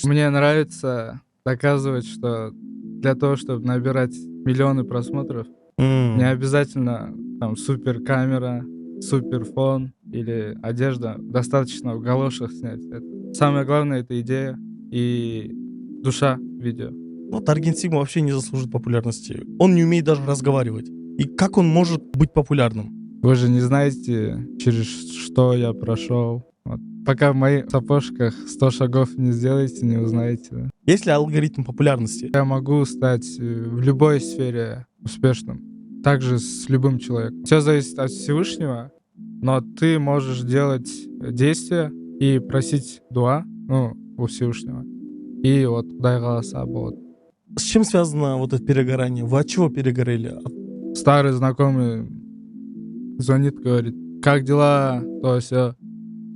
Мне нравится доказывать, что для того, чтобы набирать миллионы просмотров, не М. обязательно там супер камера, супер фон или одежда. Достаточно в галошах снять это. Самое главное — это идея и душа видео. Вот Арген Сигма вообще не заслужит популярности. Он не умеет даже разговаривать. И как он может быть популярным? Вы же не знаете, через что я прошел. Вот. Пока в моих сапожках 100 шагов не сделаете, не узнаете. Да. Есть ли алгоритм популярности? Я могу стать в любой сфере успешным. Также с любым человеком. Все зависит от Всевышнего, но ты можешь делать действия и просить дуа, ну, у Всевышнего. И вот Құдай қаласа болады. С чем связано вот это перегорание? Вы от чего перегорели? Старый знакомый звонит, говорит: как дела, то все.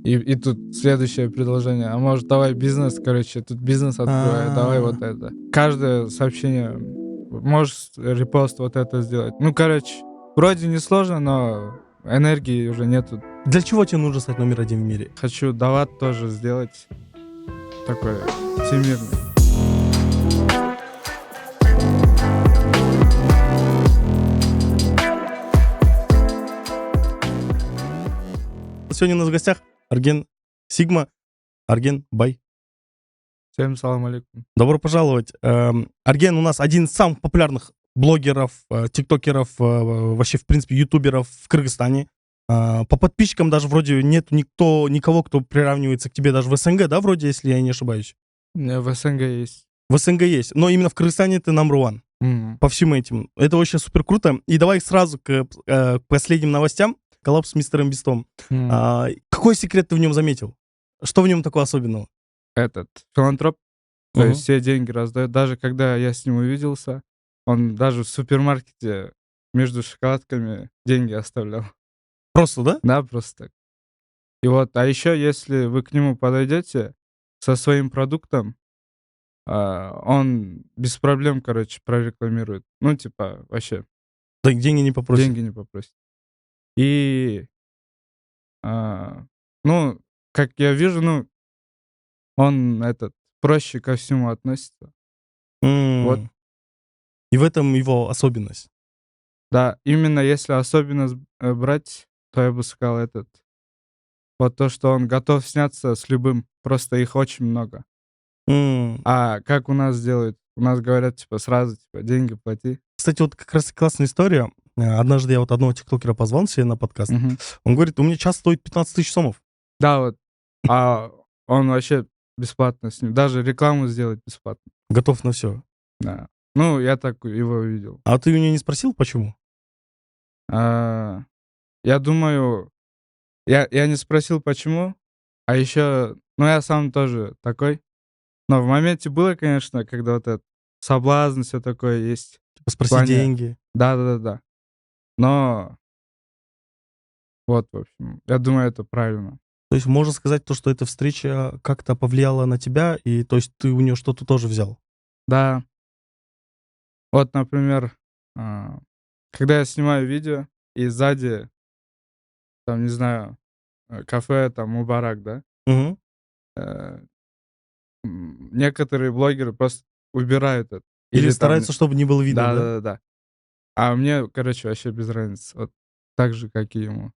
И тут следующее предложение: а может, давай бизнес, короче, тут бизнес открываю, давай вот это. Каждое сообщение: можешь репост вот это сделать. Ну, короче, вроде несложно, но энергии уже нету. Для чего тебе нужно стать номер один в мире? Хочу дават тоже сделать такой всемирный. Сегодня у нас в гостях Арген Сигма, Арген Бай. Всем салам алейкум. Добро пожаловать. Арген у нас один из самых популярных блогеров, тиктокеров, вообще, в принципе, ютуберов в Кыргызстане. По подписчикам даже вроде нет никого, кто приравнивается к тебе даже в СНГ, да, вроде, если я не ошибаюсь? У меня в СНГ есть. В СНГ есть, но именно в Кыргызстане ты number one по всем этим. Это вообще супер круто. И давай сразу к последним новостям. Коллапс с мистером Бистом. Какой секрет ты в нем заметил? Что в нем такого особенного? Этот филантроп, то Мгм. есть все деньги раздает. Даже когда я с ним увиделся, он даже в супермаркете между шоколадками деньги оставлял. Просто, да? Да, просто так. И вот, а еще, если вы к нему подойдете со своим продуктом, он без проблем, короче, прорекламирует. Ну, типа, вообще, Да, деньги не попросит. деньги не попросит. И, а, ну, как я вижу, ну, он этот проще ко всему относится. Вот, М. И в этом его особенность. да, именно если особенно брать, то я бы сказал этот. Вот то, что он готов сняться с любым, просто их очень много. М. А как у нас делают? У нас говорят, типа, сразу, типа, деньги плати. Кстати, вот как раз классная история. Однажды я вот одного тиктокера позвал себе на подкаст. Мгм. Он говорит, у меня час стоит 15 тысяч сомов. Да, вот. А он вообще бесплатно с ним. Даже рекламу сделать бесплатно. Готов на все. Да. Ну, я так его увидел. А ты у него не спросил, почему? А, я думаю, я не спросил, почему, а еще, ну, я сам тоже такой. Но в моменте было, конечно, когда вот этот соблазн, все такое есть. Типа В спроси плане деньги. да-да-да-да. Но вот, в общем, я думаю, это правильно. То есть можно сказать то, что эта встреча как-то повлияла на тебя, и то есть ты у него что-то тоже взял. Да. Вот, например, а, когда я снимаю видео, и сзади, там, не знаю, кафе, там, Мубарак, да, Мгм. э, некоторые блогеры просто убирают это. Или Или там стараются, чтобы не было видно, да? да-да-да-да. А мне, короче, вообще без разницы. Вот так же, как и ему.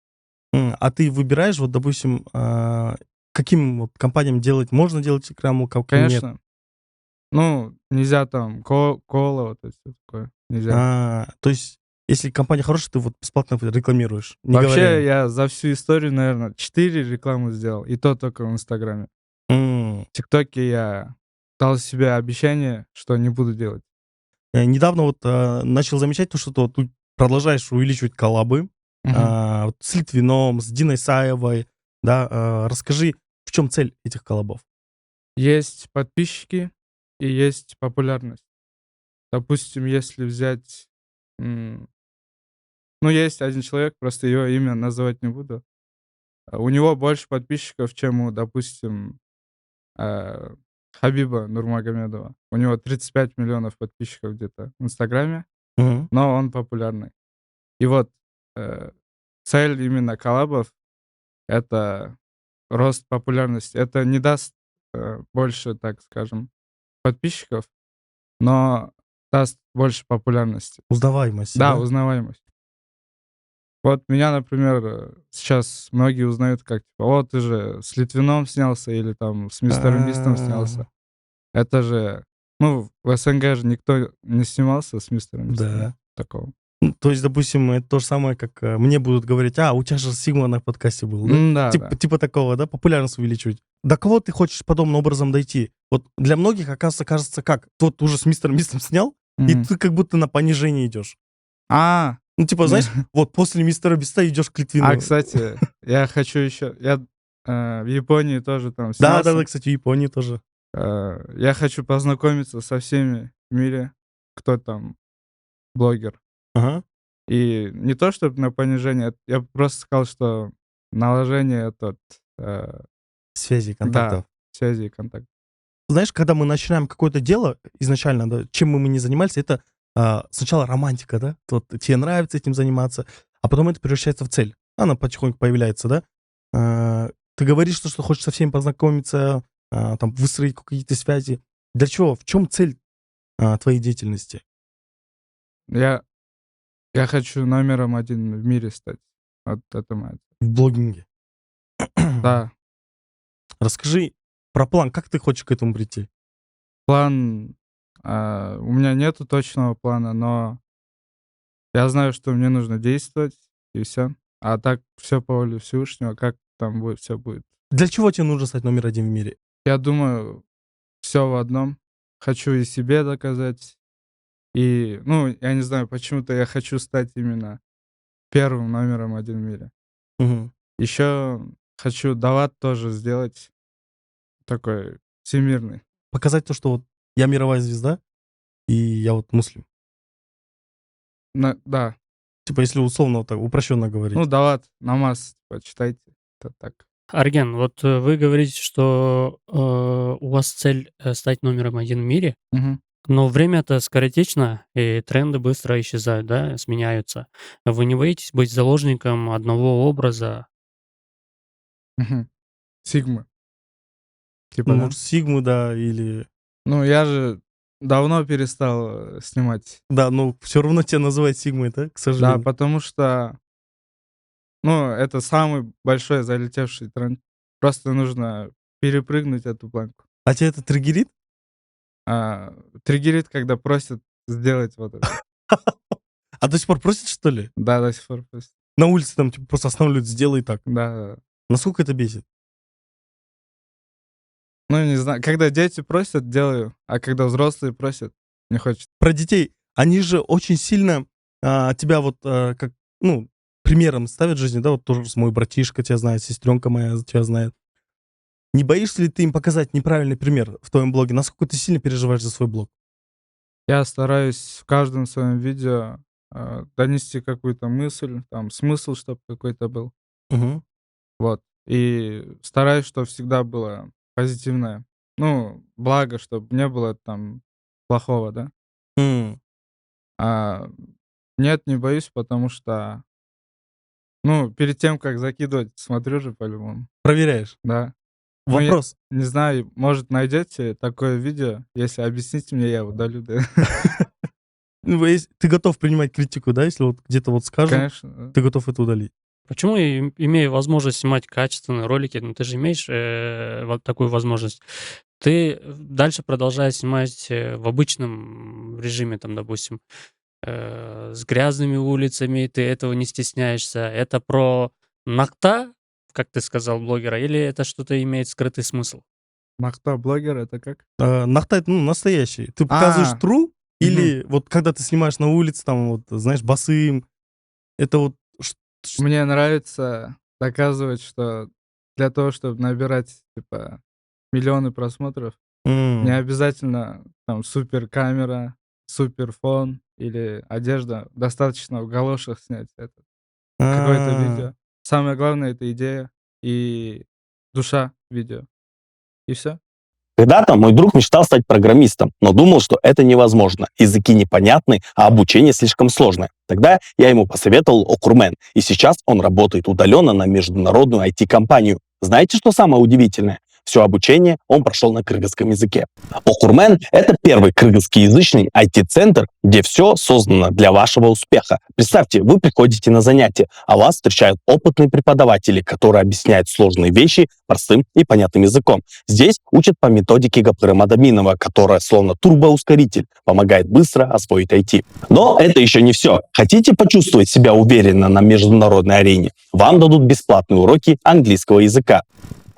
А ты выбираешь, вот, допустим, каким вот компаниям делать, можно делать рекламу, каким нет? Конечно, ну, нельзя там кола, вот это всё такое. Нельзя. То есть, если компания хорошая, ты вот бесплатно рекламируешь, не говоря Вообще, им. я за всю историю, наверное, 4 рекламы сделал, и то только в "Инстаграме". М. В "ТикТоке" я дал себе обещание, что не буду делать. Недавно вот, начал замечать то, что ты вот тут продолжаешь увеличивать коллабы, Мгм. вот с Литвином, с Диной Саевой, да. Расскажи, в чем цель этих коллабов? Есть подписчики и есть популярность. Допустим, если взять, м, ну, есть один человек, просто его имя называть не буду. У него больше подписчиков, чем у, допустим, э, Хабиба Нурмагомедова. У него 35 миллионов подписчиков где-то в "Инстаграме", Мгм. но он популярный. И вот, э, цель именно коллабов — это рост популярности. Это не даст больше, так скажем, подписчиков, но даст больше популярности. Узнаваемости, Да, да? узнаваемость. Вот меня, например, сейчас многие узнают как, типа: "О, ты же с Литвином снялся или там с Мистером Бистом снялся". Это же, ну, в СНГ же никто не снимался с Мистером Бистом. Да. Такого. Ну, то есть, допустим, это то же самое, как мне будут говорить: у тебя же Сигма на подкасте был, да? Да, да. Типа такого, да, популярность увеличивать. До кого ты хочешь подобным образом дойти? Вот для многих, оказывается, кажется, как? Тот уже с Мистером Бистом снял, и Мгм. ты как будто на понижение идешь. А, Ну, типа, не знаешь, вот после Мистера Биста идешь к Литвину. кстати, я хочу еще, в Японии тоже там Да, снялся. кстати, в Японии тоже. Я хочу познакомиться со всеми в мире, кто там блогер. Ага. И не то чтобы на понижение, я бы просто сказал, что наложение э, Связи, да, контактов. связи и контакт. Знаешь, когда мы начинаем какое-то дело изначально, да, чем бы мы ни занимались, это сначала романтика, да? Вот тебе нравится этим заниматься, а потом это превращается в цель. Она потихоньку появляется, да? Ты говоришь, что хочешь со всеми познакомиться, там, выстроить какие-то связи. Для чего? В чем цель твоей деятельности Я я хочу номером один в мире стать. Вот это моя цель. в блогинге? Да, Расскажи про план, как ты хочешь к этому прийти? план, у меня нету точного плана, но я знаю, что мне нужно действовать, и все. А так все по воле Всевышнего, как там будет, все будет. Для чего тебе нужно стать номер один в мире? Я думаю, все в одном. Хочу и себе доказать, и, ну, я не знаю, почему-то я хочу стать именно первым номером один в мире. Мгм. Еще хочу дават тоже сделать такой всемирный. Показать то, что вот я мировая звезда, и я вот муслим. Да, Типа, если условно вот так упрощенно ну, говорить. дават, намаз, типа, читайте. Это так. Арген, вот вы говорите, что у вас цель стать номером один в мире, Мгм. но время-то скоротечно, и тренды быстро исчезают, да, сменяются. Вы не боитесь быть заложником одного образа? Мгм. Сигма. Типа, Ну, да? может, Сигмы, да, или... Ну, я же давно перестал снимать. Да, но все равно тебя называют Сигмой, да, к Да, сожалению. потому что, ну, это самый большой залетевший тренд. Просто нужно перепрыгнуть эту планку. А тебя это триггерит? Триггерит, когда просят сделать вот это. А до сих пор просят, что ли? Да, до сих пор просят. На улице там типа просто останавливают, сделай так. Да. Насколько это бесит? Ну, не знаю, когда дети просят, делаю, а когда взрослые просят, не хочется. Про детей. Они же очень сильно тебя вот как, ну, примером ставят в жизни, да, вот тоже мой братишка тебя знает, сестренка моя тебя знает. Не боишься ли ты им показать неправильный пример в твоем блоге? Насколько ты сильно переживаешь за свой блог? Я стараюсь в каждом своем видео донести какую-то мысль, там, смысл, чтобы какой-то был. Мгм. Вот. И стараюсь, чтобы всегда было позитивное. Ну, благо, чтобы не было там плохого, да. М. А, нет, не боюсь, потому что, ну, перед тем, как закидывать, смотрю же по-любому. Проверяешь. Да. Ну, я Вопрос. не знаю, может, найдете такое видео. Если объясните мне, я удалю, да. Ну, ты готов принимать критику, да, если вот где-то вот скажут, Конечно. Да. ты готов это удалить. Почему, имея возможность снимать качественные ролики, ну ты же имеешь вот такую возможность, ты дальше продолжаешь снимать в обычном режиме, там, допустим, с грязными улицами, ты этого не стесняешься. Это про нахта, как ты сказал, блогера, или это что-то имеет скрытый смысл? Махта блогер это как? Нахта это, ну, настоящий. Ты показываешь А, true, мгм. или вот когда ты снимаешь на улице, там вот, знаешь, босым, это вот... Мне нравится доказывать, что для того, чтобы набирать, типа, миллионы просмотров, не обязательно там супер камера, супер фон или одежда. Достаточно в галошах снять это какое-то видео. Самое главное — это идея и душа видео. И все. Когда-то мой друг мечтал стать программистом, но думал, что это невозможно. Языки непонятны, а обучение слишком сложное. Тогда я ему посоветовал Окурмен, и сейчас он работает удаленно на международную IT-компанию. Знаете, что самое удивительное? Все обучение он прошел на кыргызском языке. Окурмен — это первый кыргызскоязычный IT-центр, где все создано для вашего успеха. Представьте, вы приходите на занятия, а вас встречают опытные преподаватели, которые объясняют сложные вещи простым и понятным языком. Здесь учат по методике Гапыры Мадаминова, которая словно турбоускоритель, помогает быстро освоить IT. Но это еще не все. Хотите почувствовать себя уверенно на международной арене? Вам дадут бесплатные уроки английского языка.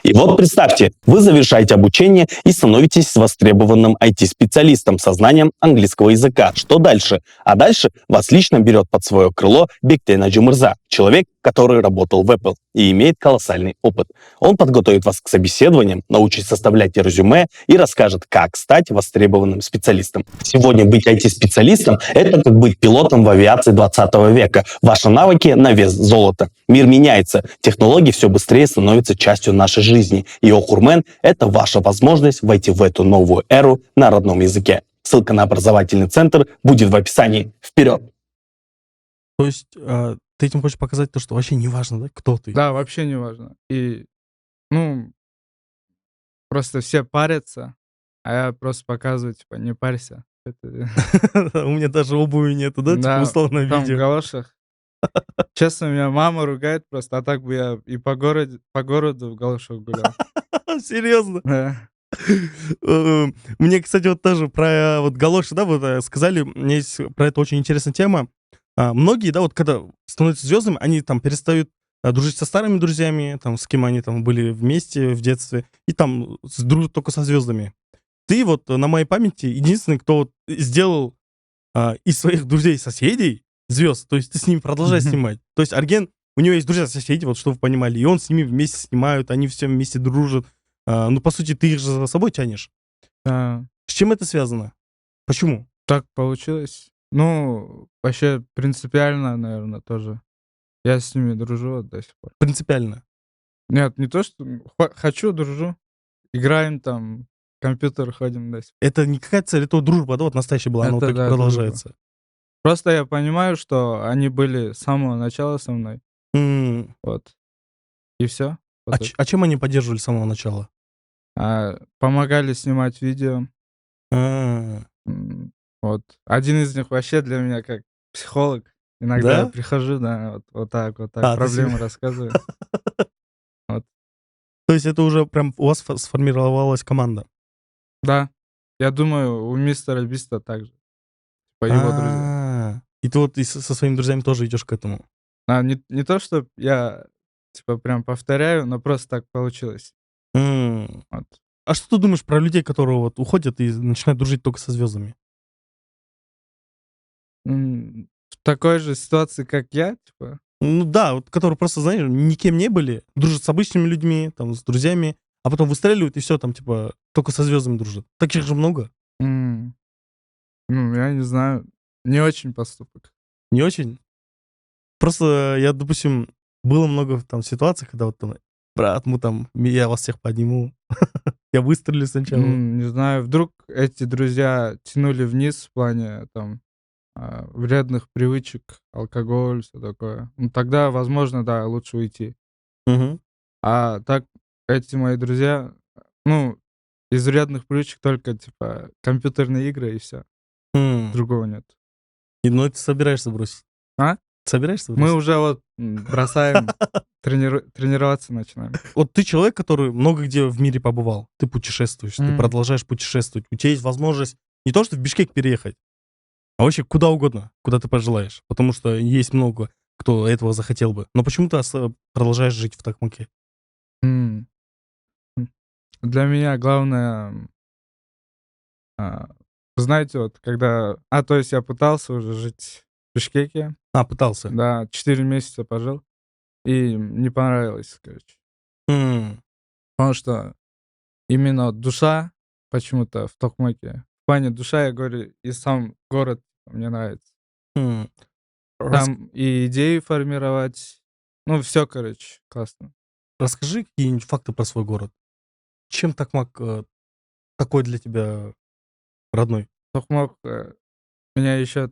И вот представьте, вы завершаете обучение и становитесь востребованным IT-специалистом со знанием английского языка. Что дальше? А дальше вас лично берет под свое крыло Бектен Аджумырза, человек, который работал в Apple и имеет колоссальный опыт. Он подготовит вас к собеседованиям, научит составлять резюме и расскажет, как стать востребованным специалистом. Сегодня быть IT-специалистом — это как быть пилотом в авиации 20 века. Ваши навыки на вес золота. Мир меняется, технологии все быстрее становятся частью нашей жизни. И Окурмен — это ваша возможность войти в эту новую эру на родном языке. Ссылка на образовательный центр будет в описании. Вперед! То есть ты этим хочешь показать то, что вообще не важно, да, кто ты? Да, вообще не важно. И, ну, просто все парятся, а я просто показываю, типа, не парься. Это... У меня даже обуви нету, да, типа Да, условно там в видео. галошах. Честно, меня мама ругает просто, а так бы я и по городу в галошах гулял. Серьезно? Да. Мне, кстати, вот тоже про вот галоши, да, вот сказали, у меня есть про это очень интересная тема. Многие, да, вот когда становятся звездами, они там перестают дружить со старыми друзьями, там, с кем они там были вместе в детстве, и там дружат только со звездами. Ты вот на моей памяти единственный, кто вот сделал из своих друзей-соседей звезд, то есть ты с ними продолжаешь снимать. То есть Арген, у него есть друзья-соседи, вот чтобы вы понимали, и он с ними вместе снимают, они все вместе дружат. Ну, по сути, ты их же за собой тянешь. Да. С чем это связано? Почему? Так получилось. Ну, вообще принципиально, наверное, тоже. Я с ними дружу вот до сих пор. Принципиально. Нет, не то, что хочу, дружу. Играем там, в компьютер ходим до сих пор. Это не какая-то цель, это вот дружба, да, вот настоящая была, она вот Это так и да, продолжается. Просто я понимаю, что они были с самого начала со мной. М, Вот. И все. А чем они поддерживали с самого начала? Помогали снимать видео. А, Вот. Один из них вообще для меня как психолог. Иногда я Да? прихожу, да, вот так, Ты проблемы себе- рассказываю. Вот. То есть это уже прям у вас сформировалась команда? Да. Я думаю, у мистера Биста также. По его друзья. И ты вот со своими друзьями тоже идешь к этому? Не то, что я типа прям повторяю, но просто так получилось. М. Вот. А что ты думаешь про людей, которые вот уходят и начинают дружить только со звездами? В такой же ситуации, как я, типа. Ну да, вот которые просто, знаешь, никем не были, дружат с обычными людьми, там, с друзьями, а потом выстреливают и все, там, типа, только со звездами дружат. Таких же много? м, Ну, я не знаю. Не очень поступок. Не очень? Просто я, допустим, было много там ситуаций, когда вот там, брат, мы там, я вас всех подниму, я выстрелю сначала. Не знаю, вдруг эти друзья тянули вниз в плане там вредных привычек, алкоголь, все такое. Ну, тогда, возможно, да, лучше уйти. Мгм. А так, эти мои друзья, ну, из вредных привычек только, типа, компьютерные игры и все. М. Другого нет. Ну, ты собираешься бросить? А? Собираешься Мы бросить? уже вот бросаем, тренироваться начинаем. Вот ты человек, который много где в мире побывал. Ты путешествуешь, ты М. продолжаешь путешествовать. У тебя есть возможность не то, что в Бишкек переехать, а вообще куда угодно, куда ты пожелаешь. Потому что есть много, кто этого захотел бы. Но почему ты продолжаешь жить в Токмаке? М. Для меня главное, а, знаете, вот когда... то есть я пытался уже жить в Бишкеке. Пытался. Да, 4 месяца пожил. И не понравилось, короче. М, Потому что именно душа почему-то в Токмаке. В плане душа, я говорю, и сам город мне нравится. м. Там и идеи формировать. Ну, все, короче, классно. Расскажи какие-нибудь факты про свой город. Чем Токмак такой для тебя родной? Токмак меня еще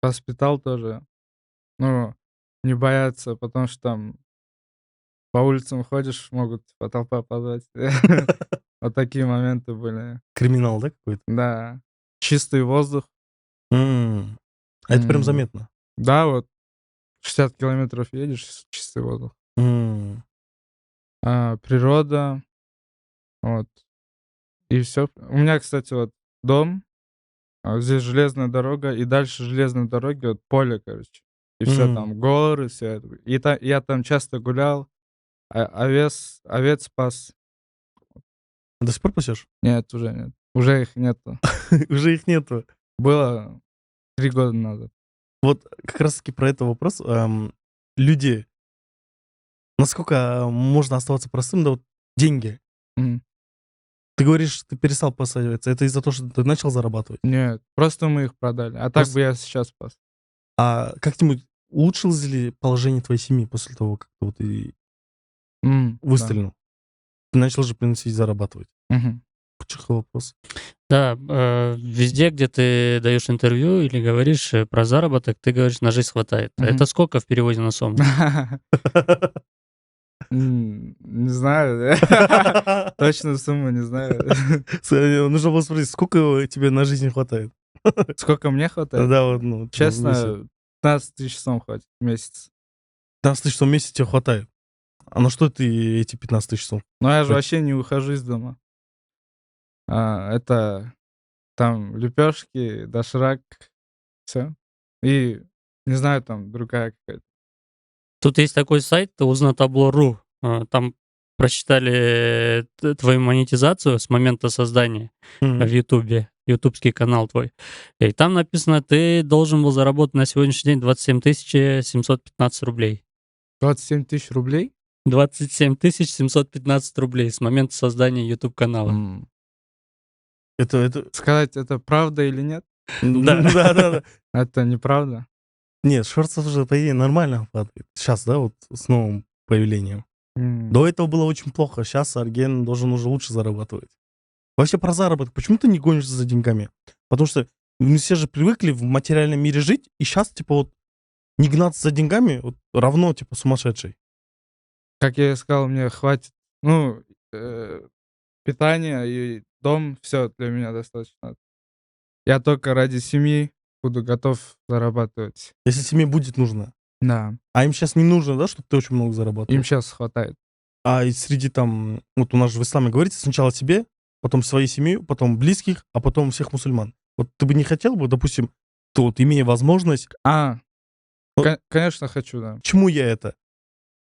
воспитал тоже. Ну, не бояться, потому что там По улицам ходишь, могут по толпа позвать. Вот такие моменты были. Криминал, да, какой-то? Да. Чистый воздух. М. А это прям М, заметно. Да, вот 60 километров едешь, чистый воздух. М. Природа, вот, и все. У меня, кстати, вот дом, здесь железная дорога, и дальше железной дороги вот поле, короче. И все М. там горы, все это. И я там часто гулял, овец пас. До сих пор пасешь? Нет, уже нет. Уже их нету. Уже их нету. Было 3 года назад. Вот как раз таки про это вопрос. Люди, насколько можно оставаться простым, да, вот деньги. Мгм. Ты говоришь, ты перестал пасать овец. Это из-за того, что ты начал зарабатывать? Нет, просто мы их продали. А так Просто бы я сейчас пас. А как-нибудь улучшилось ли положение твоей семьи после того, как ты вот и Да. выстрелил? Ты начал же приносить, зарабатывать. Мгм. Ключевой вопрос. Да, везде, где ты даешь интервью или говоришь про заработок, ты говоришь, на жизнь хватает. Мгм. Это сколько в переводе на сом? Не знаю. Точную сумму не знаю. Нужно было спросить, сколько тебе на жизнь хватает? Сколько мне хватает? Да, вот, ну, в месяц. Честно, 15 тысяч сом хватит в месяц. 15 тысяч в месяц тебе хватает. А на что ты эти 15 тысяч сом? Но я же Хватит. вообще не ухожу из дома. Это там лепешки, доширак, все. И, не знаю, там другая какая-то. Тут есть такой сайт узнатабло.ру. Там просчитали твою монетизацию с момента создания в Мгм. Ютубе, ютубский канал твой. И там написано, ты должен был заработать на сегодняшний день 27 715 рублей. 27 тысяч рублей? 27 715 рублей с момента создания YouTube-канала. М. Это... Сказать, это правда или нет? Да. Да. Это неправда. Нет, шорцев уже, по идее, нормально падает. Сейчас, да, вот с новым появлением. М. До этого было очень плохо. Сейчас Арген должен уже лучше зарабатывать. Вообще про заработок. Почему ты не гонишься за деньгами? Потому что мы все же привыкли в материальном мире жить, и сейчас, типа, вот не гнаться за деньгами вот, равно, типа, сумасшедший. Как я и сказал, мне хватит, ну, питания и дом, все для меня достаточно. Я только ради семьи буду готов зарабатывать. Если семье будет нужно. Да, А им сейчас не нужно, да, чтобы ты очень много зарабатывал? им сейчас хватает. А и среди там, вот у нас же в исламе говорится, сначала себе, потом своей семье, потом близких, а потом всех мусульман. Вот ты бы не хотел бы, допустим, ты вот имея возможность... Ну, Конечно, хочу, да. К чему я это?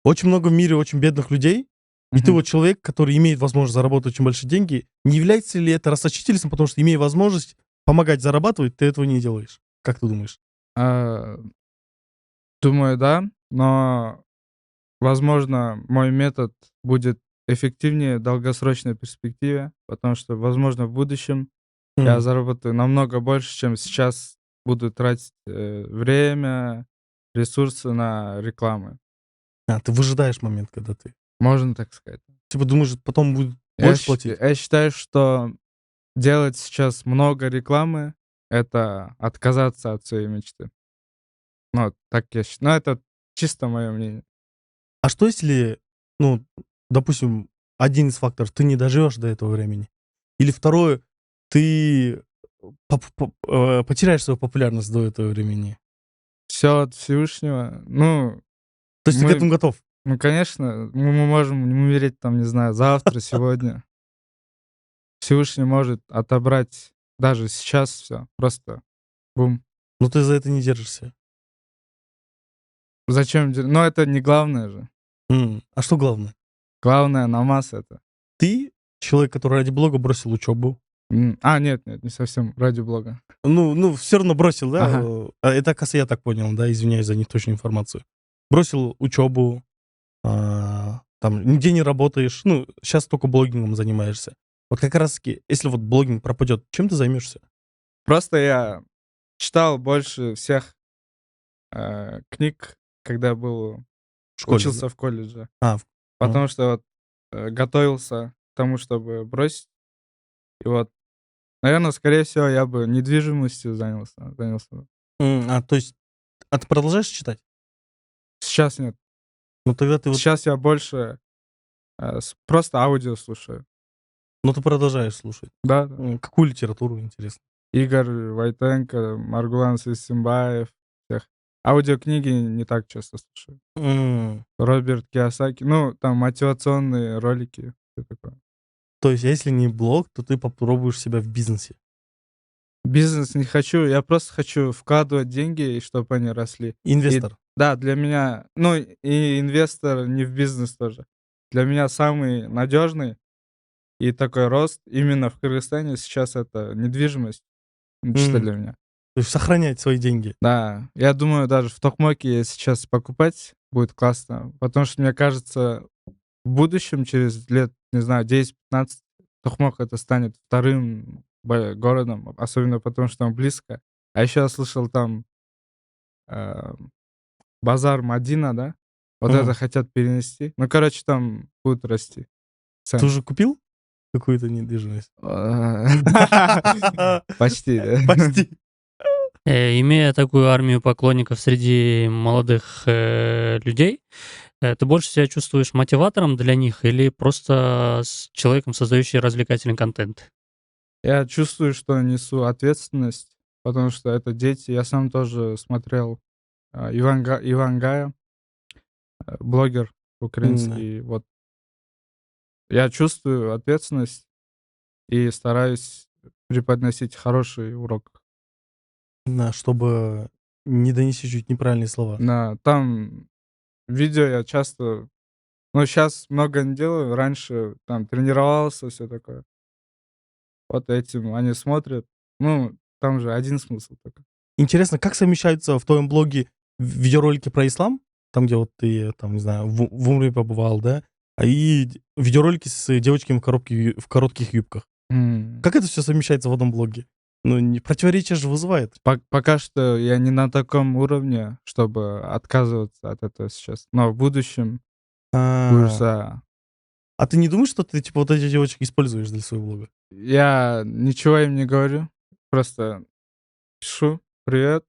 Очень много в мире очень бедных людей, и ты Мгм. вот человек, который имеет возможность заработать очень большие деньги, не является ли это расточительством, потому что, имея возможность помогать зарабатывать, ты этого не делаешь? Как ты думаешь? А, Думаю, да, но, возможно, мой метод будет эффективнее в долгосрочной перспективе, потому что, возможно, в будущем я заработаю намного больше, чем сейчас буду тратить, время, ресурсы на рекламы. Ты выжидаешь момент, когда ты... Можно так сказать. Типа думаешь, потом будет Я больше щ платить? я считаю, что делать сейчас много рекламы — это отказаться от своей мечты. Ну, вот так я считаю. Но это чисто мое мнение. А что если, ну, допустим, один из факторов, ты не доживешь до этого времени? Или второе, ты потеряешь свою популярность до этого времени? Все от Всевышнего. Ну, То есть ты к мы этому готов? конечно, мы можем умереть там, не знаю, завтра, сегодня. Всевышний может отобрать даже сейчас все. Просто бум. Но ты за это не держишься. Зачем но это не главное же. А что главное? Главное намаз это. Ты человек, который ради блога бросил учебу. Нет, не совсем ради блога. Ну, все равно бросил, да? Ага. Это, оказывается, я так понял, да, извиняюсь за неточную информацию. Бросил учебу, там, нигде не работаешь, ну, сейчас только блогингом занимаешься. Вот как раз-таки, если вот блогинг пропадет, чем ты займешься? Просто я читал больше всех, книг, когда был В школе, да? учился в колледже. А, Потому что вот, готовился к тому, чтобы бросить. И вот, наверное, скорее всего, я бы недвижимостью занялся бы. то есть, ты продолжаешь читать? Сейчас нет. Ну тогда ты вот, Сейчас я больше просто аудио слушаю. ну ты продолжаешь слушать. Да, да. Какую литературу, интересно? Игорь Войтенко, Маргулан Сисимбаев. Всех. Аудиокниги не так часто слушаю. М, Роберт Кийосаки. Ну, там мотивационные ролики. Всё такое. То есть, если не блог, то ты попробуешь себя в бизнесе. Бизнес не хочу. Я просто хочу вкладывать деньги, и чтобы они росли. И Инвестор. да, для меня... Ну, и инвестор не в бизнес тоже. Для меня самый надежный и такой рост именно в Кыргызстане сейчас это недвижимость. Ну, чисто М, для меня. То есть сохранять свои деньги. Да, я думаю, даже в Токмоке сейчас покупать будет классно, потому что, мне кажется, в будущем, через лет, не знаю, 10-15, Токмок это станет вторым городом, особенно потому, что он близко. А еще я слышал, там э, базар Мадина, да? Вот это М. хотят перенести. Ну, короче, там будут расти Ты цены. уже купил какую-то недвижимость? Почти, да. Почти. Имея такую армию поклонников среди молодых людей, ты больше себя чувствуешь мотиватором для них или просто человеком, создающим развлекательный контент? Я чувствую, что несу ответственность, потому что это дети. Я сам тоже смотрел Ивангая, блогер Да. украинский. Вот я чувствую ответственность и стараюсь преподносить хороший урок. Да, чтобы не донести чуть неправильные слова. Там видео я часто... Ну, сейчас много не делаю. Раньше там тренировался, все такое. Вот этим они смотрят. Ну, там же один смысл только. Интересно, как совмещаются в твоем блоге видеоролики про ислам, там, где вот ты, там, не знаю, в Умре побывал, да, и видеоролики с девочками в коротких юбках. М. Как это все совмещается в одном блоге? Ну, противоречие же вызывает. Пока что я не на таком уровне, чтобы отказываться от этого сейчас. Но в будущем А, будет. а ты не думаешь, что ты, типа, вот эти девочек используешь для своего блога? Я ничего им не говорю. Просто пишу: «Привет,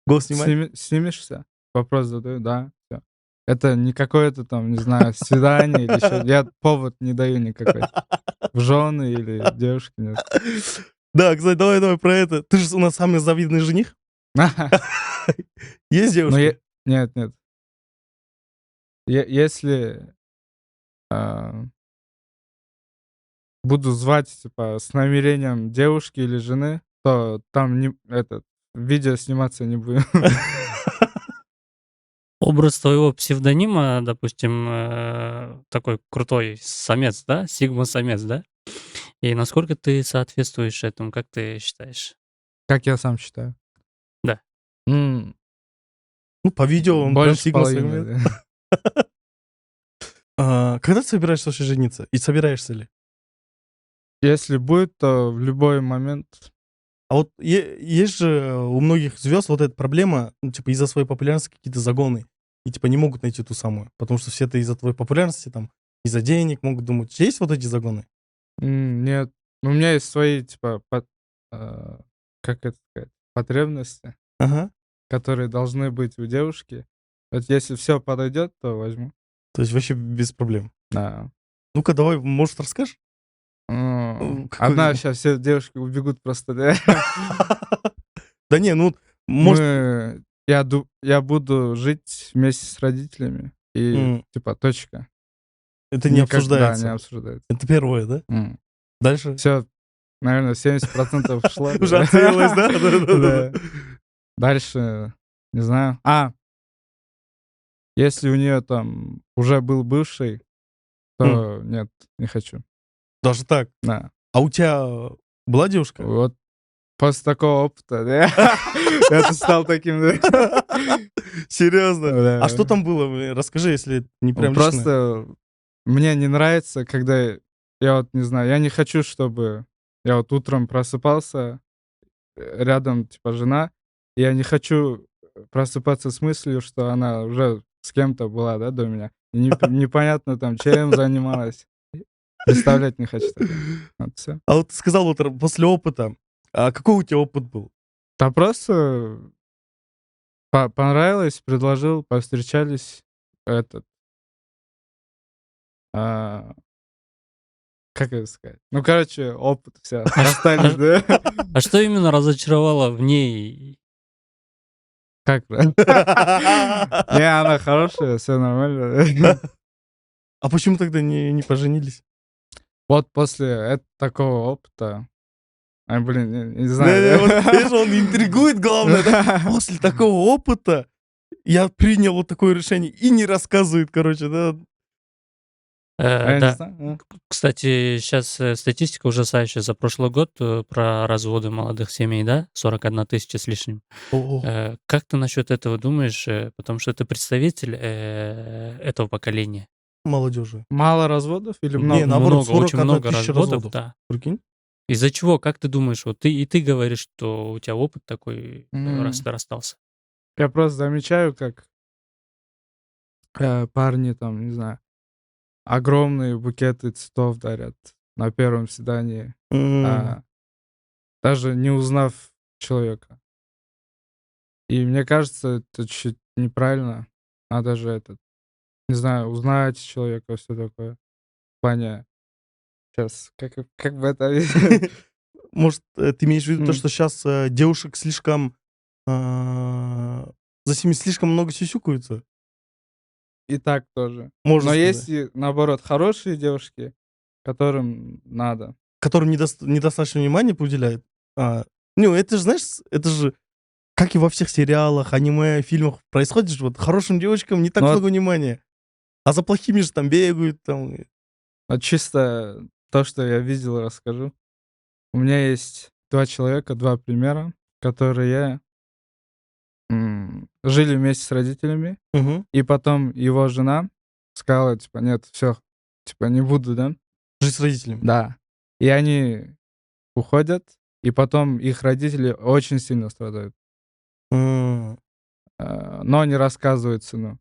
Го снимать? снимешься?» Вопрос задаю: «Да». Всё. Это не какое-то там, не знаю, свидание или ещё. Я повод не даю никакой. В жены или девушки, нет. Да, кстати, давай про это. Ты же у нас самый завидный жених. Есть Но девушки? нет, нет. Если, а, буду звать, типа, с намерением девушки или жены, то там не видео сниматься не будем. Образ твоего псевдонима, допустим, такой крутой самец, да? Сигма-самец, да? И насколько ты соответствуешь этому, как ты считаешь? Как я сам считаю. Да. М, Ну, по видео он прям Больше сигма половины, самец. да. Когда ты собираешься вообще жениться? И собираешься ли? Если будет, то в любой момент. А вот есть же у многих звезд вот эта проблема, ну, типа, из-за своей популярности какие-то загоны. И, типа, не могут найти ту самую. Потому что все это из-за твоей популярности, там, из-за денег могут думать. Есть вот эти загоны? Нет. У меня есть свои, типа, а, как это сказать, потребности, Ага. которые должны быть у девушки. Вот если все подойдет, то возьму. То есть вообще без проблем. Да. Ну-ка, давай, может, расскажешь? Одна Какой... сейчас все девушки убегут просто, да. Да не, ну, может... Я буду жить вместе с родителями. И, м, типа, точка. Это не Никогда не обсуждается. обсуждается. Это первое, да? Дальше? Все, наверное, 70% шло. Уже отсеялась, да? Да. Дальше, не знаю. Если у нее там уже был бывший, то нет, не хочу. Даже так. Да. А у тебя была девушка? Вот после такого опыта, да, я стал таким, да. Серьезно? Да. А что там было? Расскажи, если не прям личное. Просто мне не нравится, когда я вот не знаю, я не хочу, чтобы я вот утром просыпался, рядом, типа, жена, и я не хочу просыпаться с мыслью, что она уже с кем-то была, да, до меня. И непонятно там, чем занималась. Представлять не хочу такое. Вот всё. А вот ты сказал вот после опыта. А какой у тебя опыт был? Да просто понравилось, предложил, повстречались. а, как это сказать? Ну, короче, опыт все остались, да? А что именно разочаровало в ней? Как? Не, она хорошая, все нормально. А почему тогда не поженились? Вот после такого опыта, блин, не Да, знаю, вот, да? видишь, он интригует, главное, да? После такого опыта я принял вот такое решение и не рассказывает, короче, да? Я не Да, знаю. кстати, сейчас статистика ужасающая. За прошлый год про разводы молодых семей, да? 41 тысяча с лишним. О, Как ты насчет этого думаешь? Потому что ты представитель этого поколения. молодежи. Мало разводов или Не, много? наоборот, Много, очень 41 много тысяча разводов, разводов. да. Прикинь? Из-за чего? Как ты думаешь? Вот ты говоришь, что у тебя опыт такой, раз ты расстался. Я просто замечаю, как парни там, не знаю, огромные букеты цветов дарят на первом свидании, М, даже не узнав человека. И мне кажется, это чуть неправильно. Надо же не знаю, узнать человека, все такое. В плане, сейчас, как бы это... Может, ты имеешь в виду то, М, что сейчас девушек слишком... а, за ними слишком много сюсюкаются? И так тоже. Можно Но сказать. есть и, наоборот, хорошие девушки, которым надо. Которым недостаточно внимания уделяет. Ну, это же, знаешь, это же, как и во всех сериалах, аниме, фильмах происходит же, вот хорошим девочкам не так Но много внимания. А за плохими же там бегают, там. вот чисто то, что я видел, расскажу. У меня есть 2 человека, 2 примера, которые жили вместе с родителями, Мгм. и потом его жена сказала, типа: "Нет, все, типа, не буду", да. Жить с родителями. Да. И они уходят, и потом их родители очень сильно страдают, М, но не рассказывают сыну.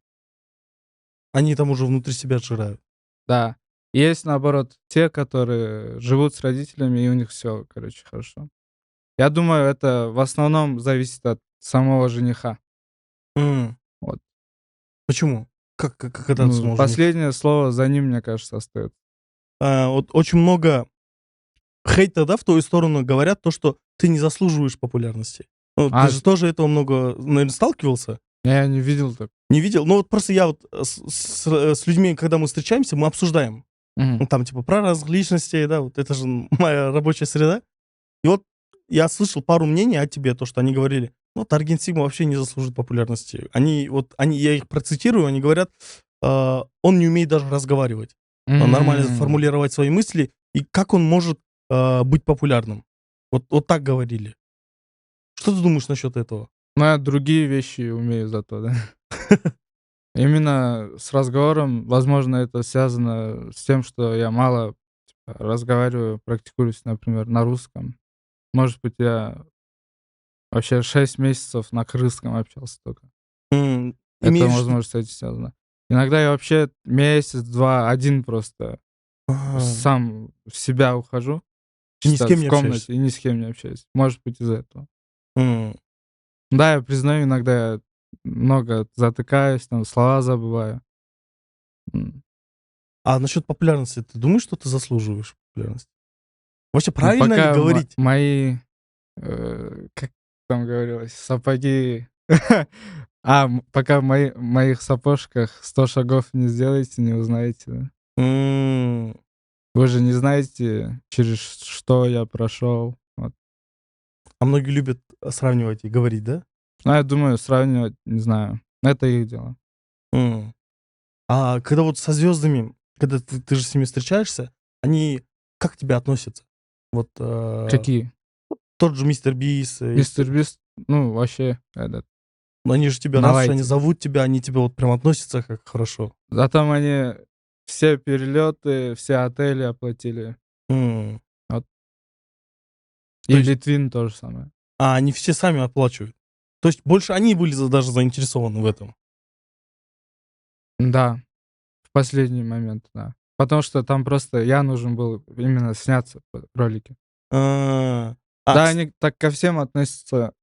Они там уже внутри себя сжирают. Да. Есть, наоборот, те, которые живут с родителями, и у них все, короче, хорошо. Я думаю, это в основном зависит от самого жениха. М, Вот. Почему? Как это от Ну, самого жениха? последнее слово за ним, мне кажется, остаётся. Вот очень много хейта, да, в твою сторону говорят то, что ты не заслуживаешь популярности. Ну, ты А, же тоже этого много, наверное, сталкивался? я не видел так. Не видел? Ну, вот просто я вот с людьми, когда мы встречаемся, мы обсуждаем. Мгм. Ну, там, типа, про разных личностей, да, вот это же моя рабочая среда. И вот я слышал пару мнений о тебе, то, что они говорили, ну, вот Арген Сигма вообще не заслужит популярности. Я их процитирую, они говорят, он не умеет даже разговаривать, нормально М. формулировать свои мысли, и как он может быть популярным. Вот так говорили. Что ты думаешь насчет этого? Ну, я другие вещи умею зато, да. Именно с разговором, возможно, это связано с тем, что я мало, разговариваю, практикуюсь, например, на русском. Может быть, я вообще 6 месяцев на крымском общался только. Это, Имеешь... возможно, с этим связано. Иногда я вообще месяц, 2, один просто А, сам в себя ухожу, ни с чисто кем в не общаешься. комнате и ни с кем не общаюсь. Может быть, из-за этого. М. Да, я признаю, иногда я много затыкаюсь, там слова забываю. М. А насчет популярности, ты думаешь, что ты заслуживаешь популярности? Вообще, Ну, правильно ли пока говорить? мои, как там говорилось, сапоги пока в моих сапожках 100 шагов не сделаете, не узнаете, да. М, Вы же не знаете, через что я прошел. Вот. А многие любят сравнивать и говорить, да? Ну, я думаю, сравнивать, не знаю, это их дело. М. А когда вот со звездами, когда ты же с ними встречаешься, они как к тебе относятся? Вот Какие? тот же Мистер Бис, Мистер Бист, ну, вообще, они же тебя, раз уж они давайте. зовут тебя, они тебе вот прям относятся как хорошо. А там они все перелеты, все отели оплатили. М. Вот. То И есть, Литвин то же самое. они все сами оплачивают. То есть больше они были даже заинтересованы в этом. Да, в последний момент, да. Потому что там просто я нужен был именно сняться в ролике. А, а, Да, кс- они так ко всем относятся,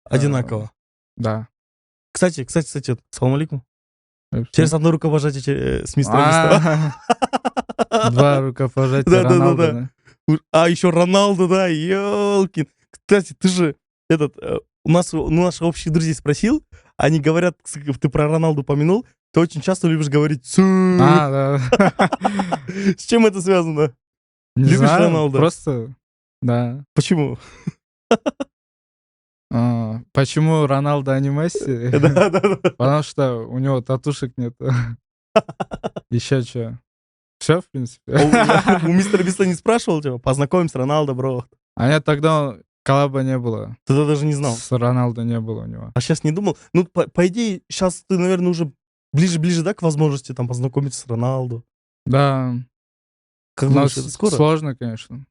Одинаково. да. Кстати, салам алейкум. И всё. Через одно рукопожатие с места на место. А, 2 рукопожатия Да-да-да-да. Роналду, да? А еще Роналду, да, ёлкин. Кстати, ты же у наших общих друзей спросил, они говорят, ты про Роналду помянул, ты очень часто любишь говорить «цу». А, да. С чем это связано? Не Любишь знаю, Роналду? просто, да. Почему? Почему Роналдо, а не Месси? Да-да-да. Потому что у него татушек нет. Еще чё. Всё, в принципе. У мистера Биста не спрашивал тебя? Познакомим с Роналдо, бро. А нет, тогда коллаба не было. Ты даже не знал. С Роналдо не было у него. А сейчас не думал? Ну, по идее, сейчас ты, наверное, уже ближе, да, к возможности там познакомиться с Роналду. Да, Как но думаешь, это скоро? сложно, конечно.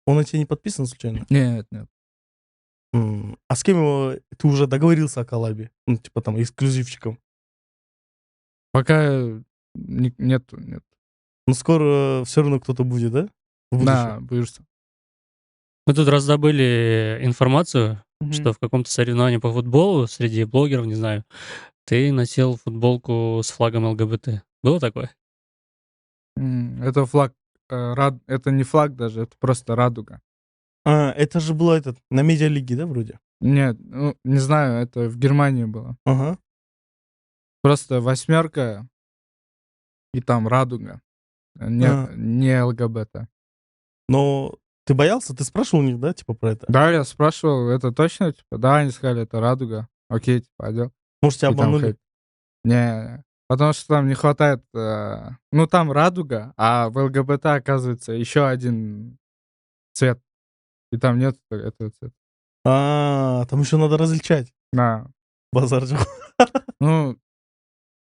Он на тебя не подписан случайно? Нет, нет. А с кем ты уже договорился о коллабе? Ну, типа там, эксклюзивчиком. Пока нет. Но скоро все равно кто-то будет, да? В будущем? Да, боишься. Мы тут раздобыли информацию, Мгм. что в каком-то соревновании по футболу среди блогеров, не знаю, ты носил футболку с флагом ЛГБТ. Было такое? Это флаг, это не флаг даже, это просто радуга. Это же было на медиалиге, да, вроде? Нет, ну, не знаю, это в Германии было. Ага. Просто 8 и там радуга. Не, А. не ЛГБТ. Но ты боялся? Ты спрашивал у них, да, типа про это? Да, я спрашивал, это точно? Типа, да, они сказали, это радуга. Окей, типа, одел. Может, тебя И там обманули? хейт. Не, потому что там не хватает... ну, там радуга, а в ЛГБТ, оказывается, еще один цвет. И там нет этого цвета. Там еще надо различать. Да. Базар жоқ. Ну,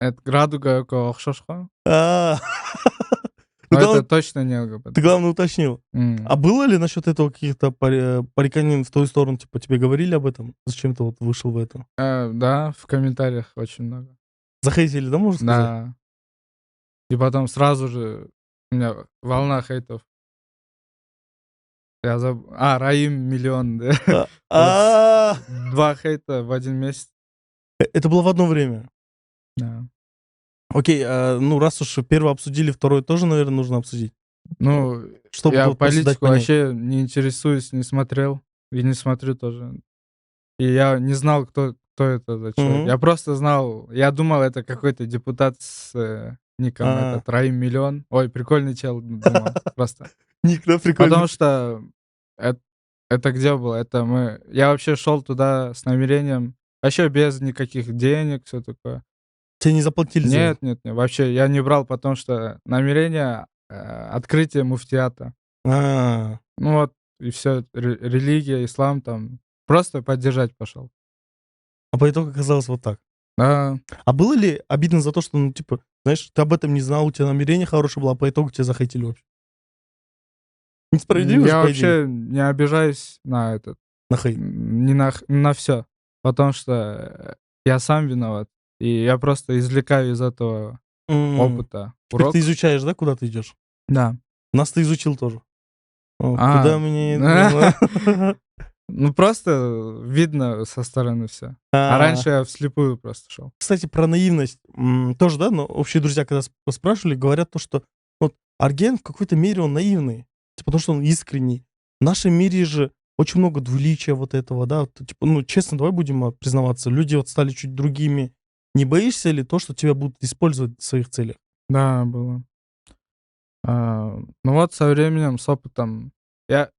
это радуга ұқсас қой. А. Но Ну, это главное, точно не ЛГБТ. ты главное уточнил. А было ли насчет этого каких-то пореканий в твою сторону? Типа тебе говорили об этом? Зачем ты вот вышел в это? Да, в комментариях очень много. Захейтили, да, можно сказать? Да. И потом сразу же у меня волна хейтов. Я забыл. Раим миллион. Да. А. 2 хейта в 1 месяц. Это было в одно время. Да. Окей, ну раз уж первое обсудили, второе тоже, наверное, нужно обсудить. Ну, Чтобы я вот просто дать политику понять. вообще не интересуюсь, не смотрел. И не смотрю тоже. И я не знал, кто это за человек. Мгм. Я просто знал, я думал, это какой-то депутат с ником А. этот Раим Миллион. Ой, прикольный чел, думал, просто. Ник, да, прикольно. Потому что это где было? Я вообще шел туда с намерением, вообще без никаких денег, все такое. Тебе не заплатили за это? Нет, вообще я не брал, потому что намерение открытие муфтиата. А. Ну вот, и все, религия, ислам там. Просто поддержать пошел. А по итогу оказалось вот так. Да. А было ли обидно за то, что, ну, типа, знаешь, ты об этом не знал, у тебя намерение хорошее было, а по итогу тебя захейтили вообще? Несправедливо же, Я по идее, вообще не обижаюсь на этот, на хейт. не на все, потому что я сам виноват, и я просто извлекаю из этого опыта Теперь урок. ты изучаешь, да, куда ты идешь? Да. Нас ты изучил тоже. А. Куда мне... Ну, просто видно со стороны все. А раньше я вслепую просто шел. Кстати, про наивность тоже, да, но общие друзья, когда спрашивали, говорят то, что вот Арген в какой-то мере он наивный, типа, потому что он искренний. В нашем мире же очень много двуличия вот этого, да, вот, типа, ну, честно, давай будем признаваться, люди вот стали чуть другими. Не боишься ли то, что тебя будут использовать в своих целях? Да, было. Ну вот со временем, с опытом, я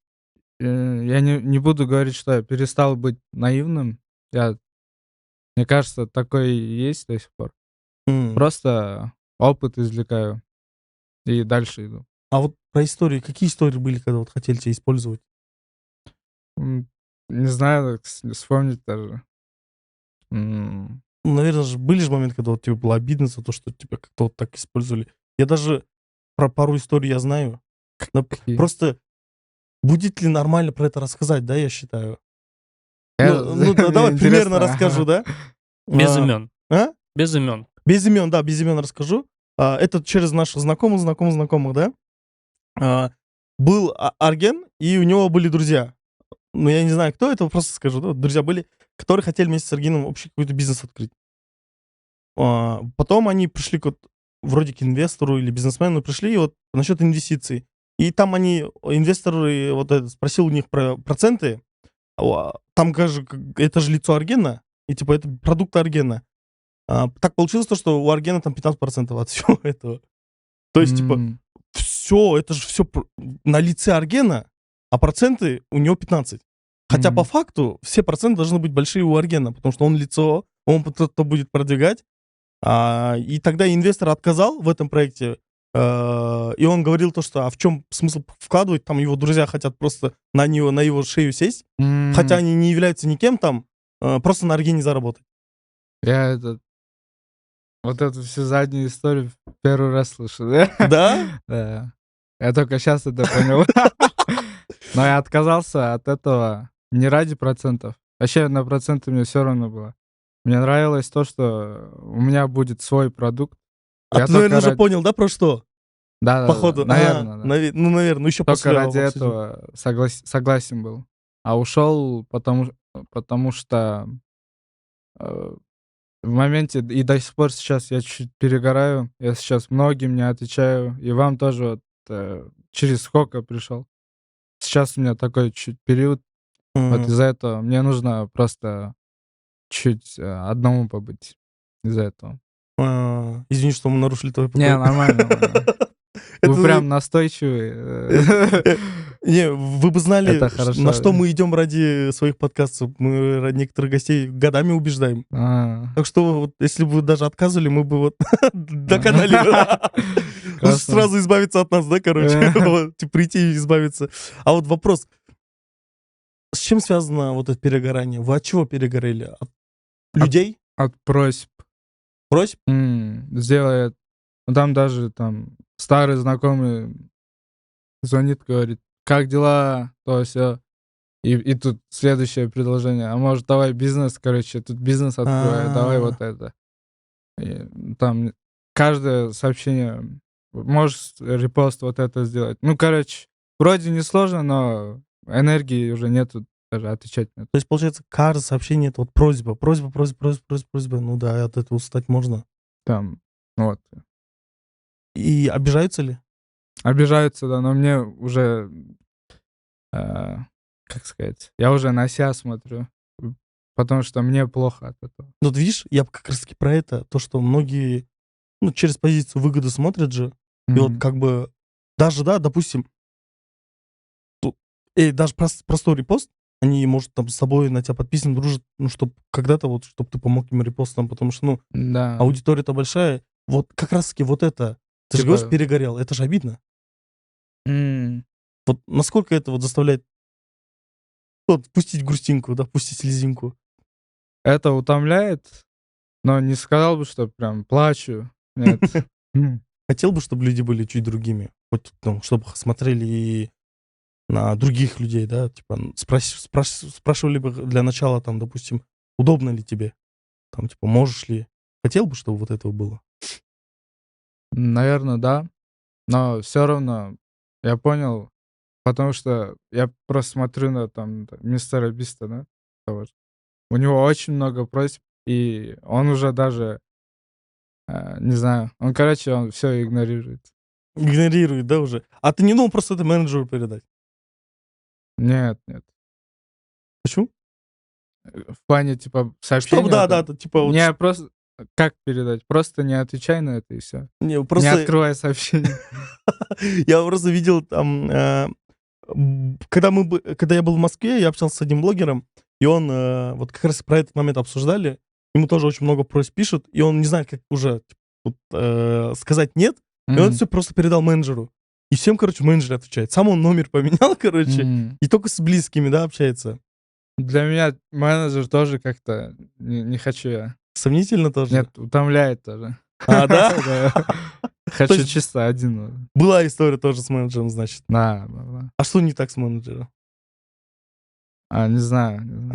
не буду говорить, что я перестал быть наивным. Мне кажется, такое и есть до сих пор. Просто опыт извлекаю и дальше иду. А вот про истории, какие истории были, когда вот хотели тебя использовать? Не знаю, вспомнить даже. Ну, наверное же, были же моменты, когда вот тебе было обидно за то, что тебя как-то вот так использовали. Я даже про пару историй я знаю. Но Какие? просто будет ли нормально про это рассказать, да, я считаю? Ну, Мне давай примерно интересно. расскажу, да? Без имен. А? Без имен. Без имен, да, без имен расскажу. Это через наших знакомых, да? Был Арген, и у него были друзья. Ну, я не знаю, кто это, просто скажу, да? Друзья были, которые хотели вместе с Аргеном общий какой-то бизнес открыть. Потом они пришли вроде к инвестору или бизнесмену, пришли вот насчет инвестиций. И там инвесторы, спросил у них про проценты. Там, это же лицо Аргена, и типа это продукт Аргена. Так получилось то, что у Аргена там 15% от всего этого. То есть, типа, все, это же все на лице Аргена, а проценты у него 15. Хотя по факту все проценты должны быть большие у Аргена, потому что он лицо, он кто будет продвигать. И тогда инвестор отказал в этом проекте, и он говорил то, что в чем смысл вкладывать, там его друзья хотят просто на его шею сесть, хотя они не являются никем там, просто на Аргене заработать. Я вот эту всю заднюю историю первый раз слышу, да? Да? Да. Я только сейчас это понял. Но я отказался от этого не ради процентов. Вообще на проценты мне все равно было. Мне нравилось то, что у меня будет свой продукт. А ты, наверное, уже понял, да, про что? Да, Походу. наверное. Наверное, еще только после ради этого согласен был. А ушел, потому что в моменте, и до сих пор сейчас я чуть перегораю, я сейчас многим не отвечаю, и вам тоже через сколько пришел. Сейчас у меня такой чуть период, вот из-за этого мне нужно просто чуть одному побыть из-за этого. Извини, что мы нарушили твой покой. Не, нормально. Вы прям настойчивый. Не, вы бы знали, Это хорошо. на что мы идем ради своих подкастов. Мы ради некоторых гостей годами убеждаем. Так что, вот, если бы вы даже отказывали, мы бы вот доконали. Лучше сразу избавиться от нас, да, короче? Прийти и избавиться. А вот вопрос. С чем связано вот это перегорание? Вы от чего перегорели? От людей? От просьб. Просьб? Сделай это. Ну, там даже старый знакомый звонит, говорит, как дела, то все. И тут следующее предложение. А может, давай бизнес, короче, тут бизнес открывай, давай вот это. И там каждое сообщение, можешь репост вот это сделать. Ну, короче, вроде не сложно, но энергии уже нету даже отвечать на это. То есть, получается, каждое сообщение — это вот просьба. Просьба. Ну да, от этого устать можно. Там, вот. И обижаются ли? Обижаются, да, но мне уже, как сказать, я уже на себя смотрю, потому что мне плохо от этого. Ну, вот видишь, я как раз-таки про это, то, что многие, через позицию выгоды смотрят же, и вот как бы, даже, да, допустим, даже простой репост, они, может, там с собой на тебя подписаны, дружат, чтобы когда-то вот, чтобы ты помог им репостом, потому что, да. аудитория-то большая. Вот как раз-таки вот это, ты же говоришь, перегорел, это же обидно. Вот насколько это вот заставляет пустить грустинку, да, пустить слезинку? Это утомляет, но не сказал бы, что прям плачу. Нет. Хотел бы, чтобы люди были чуть другими, хоть, чтобы смотрели и на других людей, да, типа спрашивали бы для начала, там, допустим, удобно ли тебе, там, типа, можешь ли. Хотел бы, чтобы вот этого было? Наверное, да. Но все равно я понял, потому что я просто смотрю на мистера Биста, да, того же. У него очень много просьб, и он уже даже, не знаю, он все игнорирует. Игнорирует, да, уже? А ты не думал просто это менеджеру передать? Нет. Почему? В плане, типа, сообщения. Да, типа... Не, просто... Как передать? Просто не отвечай на это, и все. Не открывай сообщение. Я просто видел там... Когда я был в Москве, я общался с одним блогером, и он вот как раз про этот момент обсуждали. Ему тоже очень много просьб пишут, и он не знает, как уже сказать «нет», и он все просто передал менеджеру. И всем, короче, менеджер отвечает. Сам он номер поменял, короче, и только с близкими, да, общается. Для меня менеджер тоже как-то не хочу я. Сомнительно тоже? Нет, утомляет тоже. А, да? Хочу чисто один. Была история тоже с менеджером, значит. Да. А что не так с менеджером? Не знаю.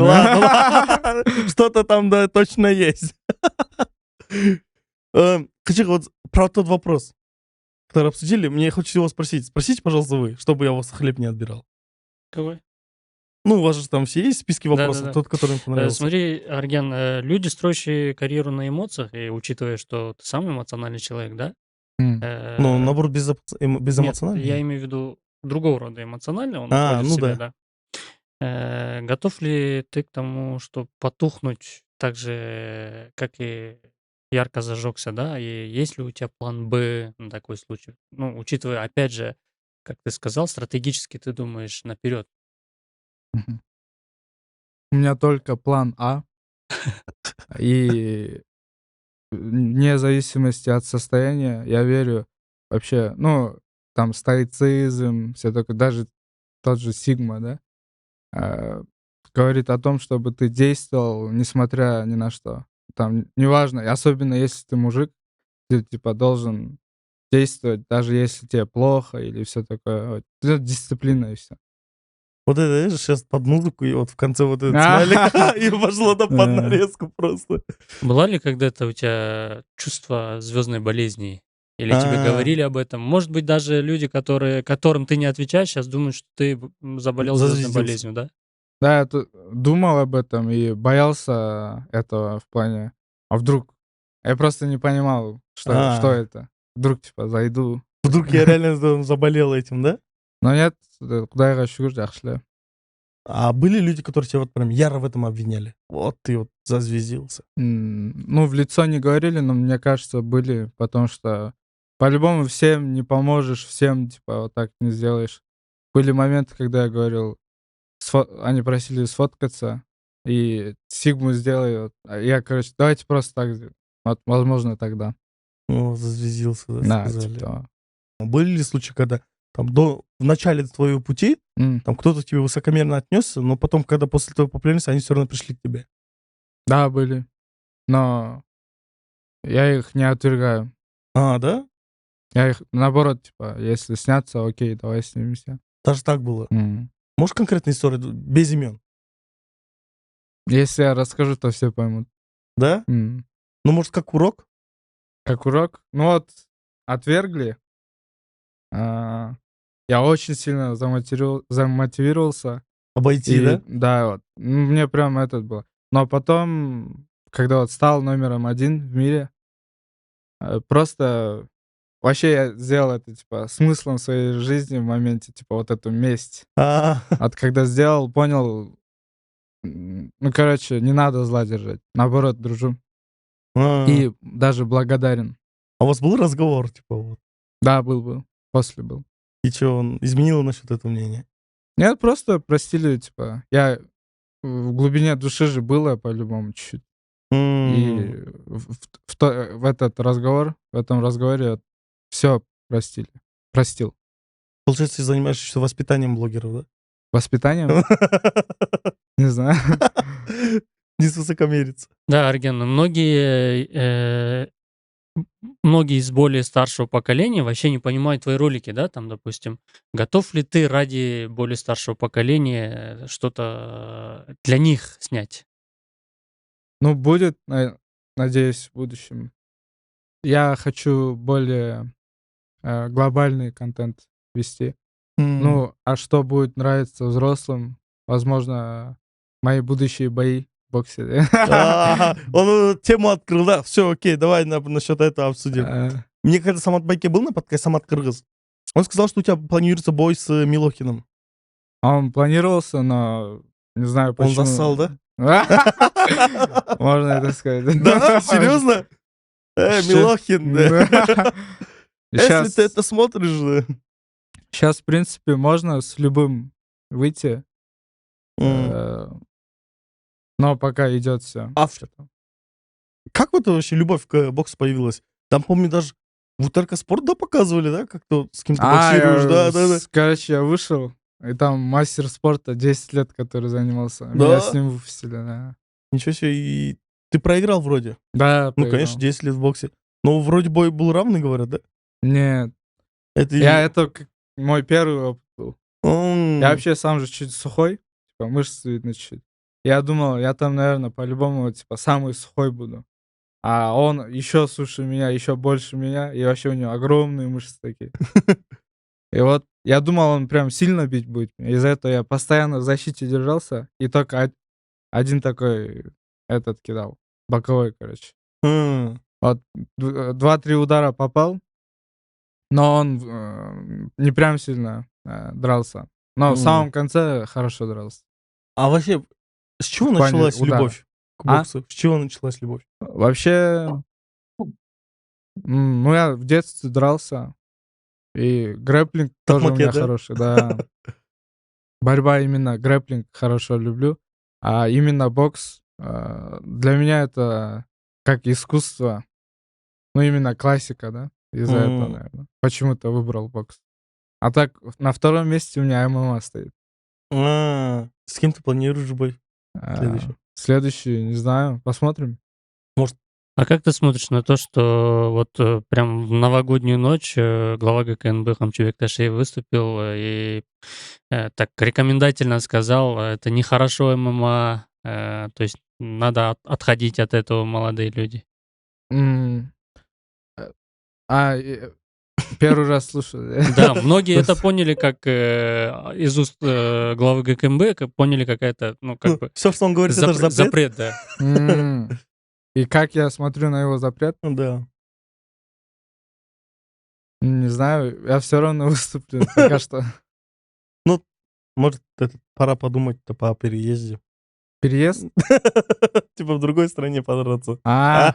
Ладно. Что-то там, да, точно есть. Хочу вот про тот вопрос, который обсудили. Мне хочется его спросить. Спросите, пожалуйста, вы, чтобы я у вас хлеб не отбирал. Какой? Ну, у вас же там все есть списки вопросов, Да-да-да. тот, который им понравился. Смотри, Арген, люди, строящие карьеру на эмоциях, и учитывая, что ты сам эмоциональный человек, да? М. Ну, Э, наоборот, Нет, безэмоциональный. я имею в виду другого рода эмоциональный, он А, находит в ну себе, да. да. Готов ли ты к тому, что потухнуть так же, как и ярко зажегся, да? И есть ли у тебя план Б на такой случай? Ну, учитывая, опять же, как ты сказал, стратегически ты думаешь наперед. Мгм. У меня только план А, и вне зависимости от состояния, я верю вообще, ну, там стоицизм, все такое, даже тот же Сигма, да, а, говорит о том, чтобы ты действовал, несмотря ни на что. Там неважно, и особенно если ты мужик, ты типа должен действовать, даже если тебе плохо или все такое. Вот. Это дисциплина и все. Вот это, видишь, сейчас под музыку, и вот в конце вот этот смайлик, и пошло там под нарезку просто. Была ли когда-то у тебя чувство звездной болезни? Или тебе А, говорили об этом? Может быть, даже люди, которым ты не отвечаешь, сейчас думают, что ты заболел звездной Зазвездился. болезнью, да? Да, я думал об этом и боялся этого в плане, а вдруг? Я просто не понимал, что А, это. Вдруг, типа, зайду. вдруг я реально заболел этим, да? Но нет, куда я шүкір, жақсы. А были люди, которые тебя вот прям яро в этом обвиняли? Вот ты вот зазвездился. Ну, в лицо не говорили, но мне кажется, были, потому что по-любому всем не поможешь, всем, типа, вот так не сделаешь. Были моменты, когда я говорил, они просили сфоткаться, и сигму сделай. Вот. А я, короче, давайте просто так сделаем. Вот, возможно, тогда. Ну, зазвездился, да, Да, сказали. типа того. Были ли случаи, когда там в начале твоего пути М. там кто-то к тебе высокомерно отнесся, но потом, когда после твоей популярности, они все равно пришли к тебе? Да, были. Но я их не отвергаю. А, да? Я их, наоборот, типа, если снятся, окей, давай снимемся. Даже так было. М. Можешь конкретную историю, без имен? Если я расскажу, то все поймут. Да? М. Ну, может, как урок? Как урок. Ну вот, отвергли. А, Я очень сильно замотивировался. Обойти, да? Да, вот. Мне прям этот был. Но потом, когда вот стал номером 1 в мире, просто вообще я сделал это, типа, смыслом своей жизни в моменте, типа, вот эту месть. А, Вот когда сделал, понял, ну, короче, не надо зла держать. Наоборот, дружу. а. И даже благодарен. А у вас был разговор, типа, вот? Да, был. После был. И что, он изменил насчет этого мнения? Нет, просто простили, типа, я в глубине души же было по-любому чуть-чуть. И в этом разговоре все простил. Получается, ты занимаешься воспитанием блогеров, да? Воспитанием? Не знаю. Не с высокомериться. Да, Арген, многие из более старшего поколения вообще не понимают твои ролики, да, там, допустим. Готов ли ты ради более старшего поколения что-то для них снять? Ну, будет, надеюсь, в будущем. Я хочу более глобальный контент вести. Ну, а что будет нравиться взрослым? Возможно, мои будущие бои в боксе. Он тему открыл, да? Все, окей, давай насчет этого обсудим. Э, Мне когда Самат Байке был на подкасте, Самат Кыргыз, он сказал, что у тебя планируется бой с Милохиным. Он планировался, но не знаю Он почему. зассал, да? Можно это сказать. Да? Серьезно? Милохин, да. Если ты это смотришь, Сейчас, в принципе, можно с любым выйти, да. но пока идет все. А как вот вообще любовь к боксу появилась? Там, помню, даже в УТРК Спорт, да, показывали, да, как ты с кем-то боксируешь, да. Короче, я вышел, и там мастер спорта 10 лет, который занимался. Да? Меня с ним выпустили, да. Ничего себе, и ты проиграл вроде. Да, Ну, конечно, 10 лет в боксе. Но вроде бой был равный, говорят, да? Нет, это мой первый опыт был. Я вообще сам же чуть сухой, типа мышцы видно чуть. Я думал, я там, наверное, по-любому, типа, самый сухой буду. А он еще суше меня, еще больше меня, и вообще у него огромные мышцы такие. И вот Я думал, он прям сильно бить будет. Из-за этого я постоянно в защите держался. И только один такой этот кидал. Боковой, короче. М, Вот 2-3 удара попал, но он не прям сильно дрался. Но в м. самом конце хорошо дрался. А вообще, с чего В плане началась удара. любовь к А? боксу? С чего началась любовь? Вообще, ну я в детстве дрался. И грэпплинг тоже у Токмаке, меня да? хороший, да. Борьба именно, грэпплинг хорошо люблю. А именно бокс, для меня это как искусство. Ну, именно классика, да. Из-за этого, М. наверное. Почему-то выбрал бокс. А так, на втором месте у меня ММА стоит. С кем ты планируешь бой следующий? Следующий, не знаю, посмотрим. А как ты смотришь на то, что вот прям в новогоднюю ночь глава ГКНБ Хамчубек Ташеев выступил и так рекомендательно сказал, это нехорошо ММА, то есть надо отходить от этого, молодые люди. М, э, Первый раз слушаю. Да, многие это поняли как из уст главы ГКНБ, как поняли какая-то, ну, как Ну, бы все, что он говорит, это же запрет. запрет, да. М, И как я смотрю на его запрет, Да. не знаю, я все равно выступлю пока что. Может, пора подумать-то по переезде. Переезд? Типа в другой стране подраться. А,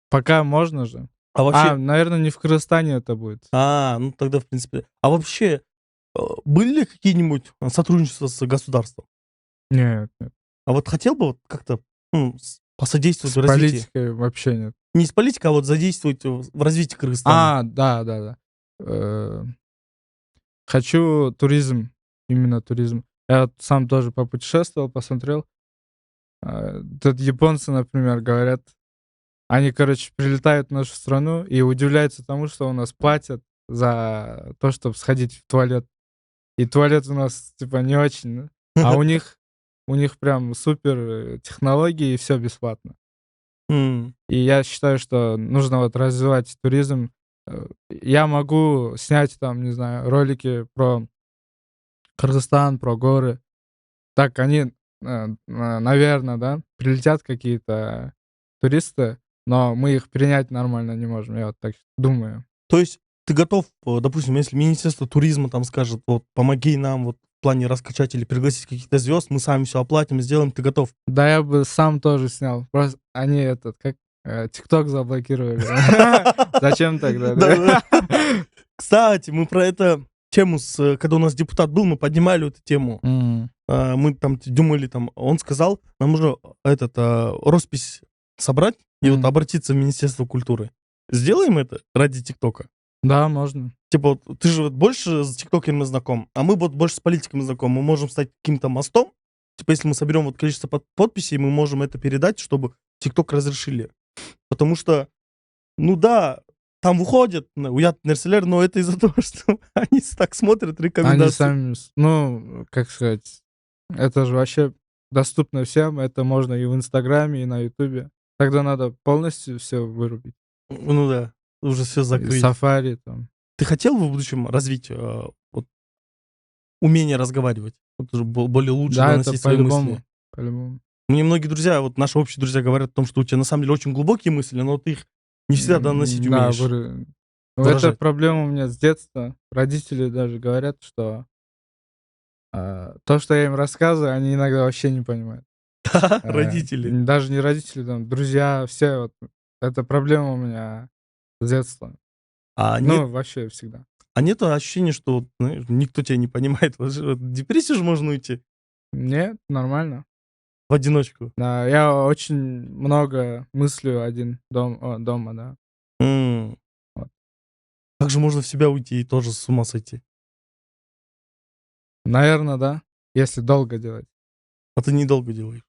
пока можно же. А вообще, Наверное, не в Кыргызстане это будет. ну тогда, в принципе. А вообще, были ли какие-нибудь сотрудничества с государством? Нет, нет. А вот хотел бы вот как-то посодействовать С в развитии? политикой вообще нет. Не с политикой, а вот задействовать в развитии Кыргызстана. Да, да, да. Э, Хочу туризм, именно туризм. Я вот сам тоже попутешествовал, посмотрел. Тут японцы, например, говорят, они, короче, прилетают в нашу страну и удивляются тому, что у нас платят за то, чтобы сходить в туалет. И туалет у нас, типа, не очень, да. А у них прям супер технологии, и все бесплатно. М, И я считаю, что нужно вот развивать туризм. Я могу снять там, не знаю, ролики про Кыргызстан, про горы. Так они, наверное, да, прилетят какие-то туристы, но мы их принять нормально не можем. Я вот так думаю. То есть ты готов, допустим, если Министерство туризма там скажет, вот помоги нам вот в плане раскачать или пригласить каких-то звезд, мы сами все оплатим, сделаем, ты готов? Да, я бы сам тоже снял. Просто они ТикТок заблокировали. Зачем тогда? Да, Да? Кстати, мы про это тему, когда у нас депутат был, мы поднимали эту тему. Мы там думали, там, он сказал, нам нужно роспись собрать и вот Мгм. обратиться в Министерство культуры. Сделаем это ради ТикТока? Да, можно. Типа, вот ты же вот больше с тиктокерами знаком, а мы вот больше с политиками знакомы. Мы можем стать каким-то мостом. Типа, если мы соберем вот количество подписей, мы можем это передать, чтобы тикток разрешили. Потому что, ну да, там выходят уят нәрселер, но это из-за того, что они так смотрят Они рекомендации. сами, ну, как сказать, это же вообще доступно всем. Это можно и в Инстаграме, и на Ютубе. Тогда надо полностью все вырубить. Ну да, уже все И закрыть. Сафари там. Ты хотел бы в будущем развить вот, умение разговаривать? Вот уже более лучше Да, это доносить свои мысли? по-любому. По-любому. Мне многие друзья, вот наши общие друзья говорят о том, что у тебя на самом деле очень глубокие мысли, но ты их не всегда доносить Да, умеешь. Ну, это выражать. проблема у меня с детства. Родители даже говорят, что то, что я им рассказываю, они иногда вообще не понимают. Родители. Даже не родители, там, друзья, все. Вот, это проблема у меня с детства. А Ну, вообще всегда. нет ощущения, что вот, знаешь, никто тебя не понимает. Вот в депрессию же можно уйти Нет, нормально. в одиночку. Да, я очень много мыслю один дома, да. М. Вот. Как же можно в себя уйти и тоже с ума сойти? Наверное, да, если долго делать. А ты недолго делаешь.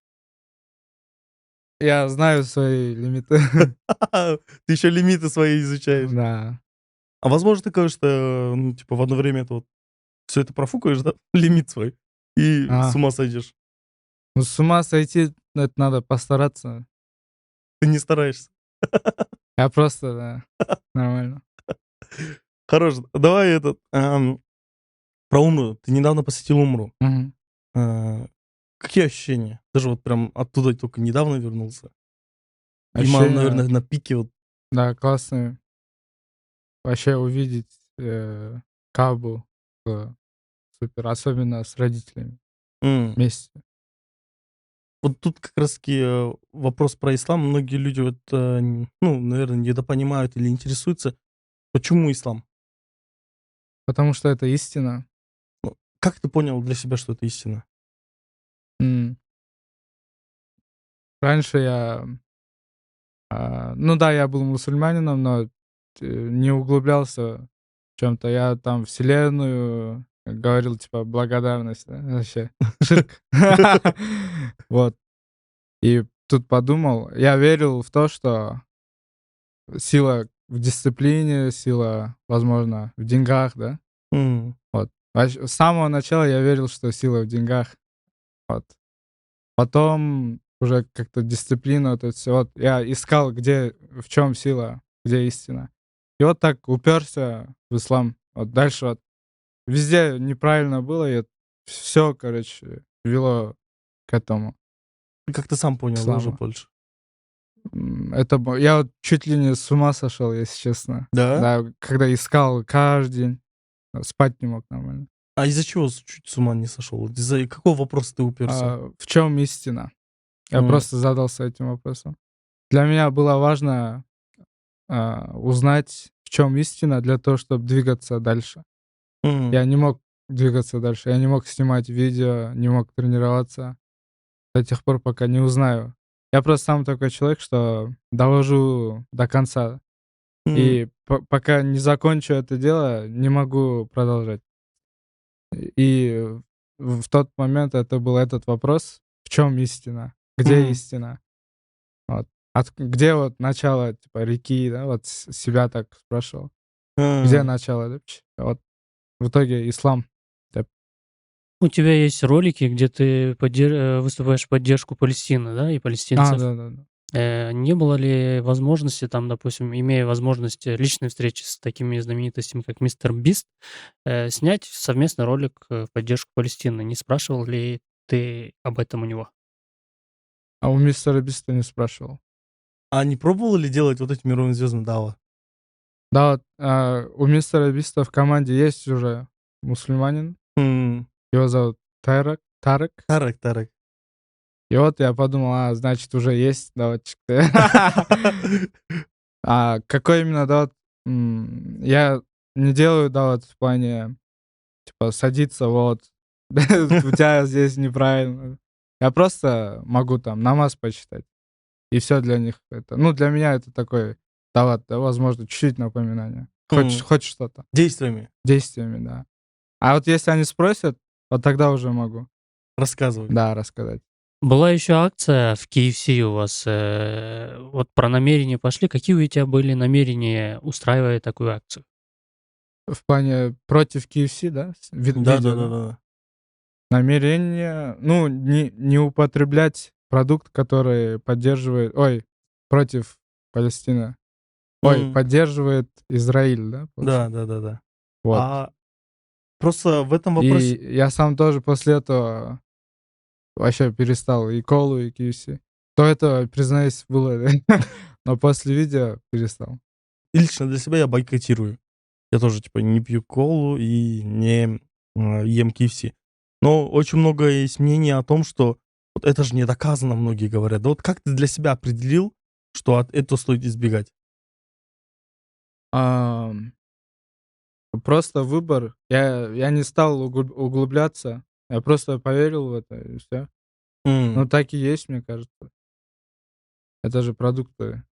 Я знаю свои лимиты. Ты еще лимиты свои изучаешь. Да. А возможно, ты, конечно, ну, типа, в одно время это вот все это профукаешь, да, лимит свой, и с А, ума сойдешь. ну с ума сойти, это надо постараться. Ты не стараешься. Я просто, да, нормально. Хорош. Давай про умру. Ты недавно посетил умру. Мгм. Какие ощущения? Даже вот прям оттуда только недавно вернулся. Именно, Ощущения, наверное, на пике вот. да, классные. Вообще увидеть Кабу супер, особенно с родителями м. вместе. Вот тут как раз-таки вопрос про ислам. Многие люди вот, ну, наверное, недопонимают или интересуются. Почему ислам? Потому что это истина. Ну, как ты понял для себя, что это истина? М. Раньше ну да, я был мусульманином, но не углублялся в чем-то. Я там вселенную говорил, типа, благодарность, да, вообще. Ширк. Вот. И тут подумал, я верил в то, что сила в дисциплине, сила, возможно, в деньгах, да. М, Вот. С самого начала я верил, что сила в деньгах. Вот. Потом уже как-то дисциплина, вот это всё. Вот я искал, в чем сила, где истина. И вот так уперся в ислам. Вот дальше вот везде неправильно было, и все, короче, вело к этому, Как ты сам к понял, да, уже исламу. больше? Я вот чуть ли не с ума сошел, если честно. Да? Да, когда искал каждый день, спать не мог нормально. А из-за чего чуть с ума не сошел? Вот из-за какого вопроса ты уперся? В чем истина? Я М, просто задался этим вопросом. Для меня было важно узнать, в чем истина, для того, чтобы двигаться дальше. м, Я не мог двигаться дальше, я не мог снимать видео, не мог тренироваться до тех пор, пока не узнаю. Я просто сам такой человек, что довожу до конца. м, И пока не закончу это дело, не могу продолжать. И в тот момент это был этот вопрос: в чем истина? Где м, истина? Вот. Где вот начало, типа, реки, да? Вот себя так спрашивал. Где а. начало, да? Вот в итоге ислам. Да. У тебя есть ролики, где ты выступаешь в поддержку Палестины, да, и палестинцев. Да-да-да. Не было ли возможности, там, допустим, имея возможность личной встречи с такими знаменитостями, как мистер Бист, снять совместный ролик в поддержку Палестины? Не спрашивал ли ты об этом у него? А у мистера Биста не спрашивал. А не пробовал ли делать вот эти мировым звездам дава? Да, вот, у мистера Биста в команде есть уже мусульманин. М, Его зовут Тарек. Тарек. И вот я подумал, значит, уже есть доводчик. А какой именно довод? Я не делаю довод в плане, типа, садиться, вот, у тебя здесь неправильно. Я просто могу там намаз почитать. И все для них это. Ну, для меня это такой дават, да, возможно, чуть-чуть напоминание. М, Хоть что-то. Действиями Действиями, да. А вот если они спросят, вот тогда уже могу, рассказывай. да, рассказать. Была еще акция в KFC у вас. Вот про намерения пошли. Какие у тебя были намерения, устраивая такую акцию? В плане против KFC, да, видео, да? Да-да-да-да. Намерение, ну, не употреблять продукт, который против Палестины. М, Поддерживает Израиль, да, получается? да-да-да-да. Вот. А просто в этом И вопросе я сам тоже после этого вообще перестал и колу, и KFC. До этого, признаюсь, было, да. Но после видео перестал. лично для себя я бойкотирую. Я тоже, типа, не пью колу и не, ем KFC. Но очень много есть мнений о том, что вот это же не доказано, многие говорят. Да вот как ты для себя определил, что от этого стоит избегать? Ам, Просто выбор. Я не стал углубляться. Я просто поверил в это, и всё. М, Ну, так и есть, мне кажется. Это же продукты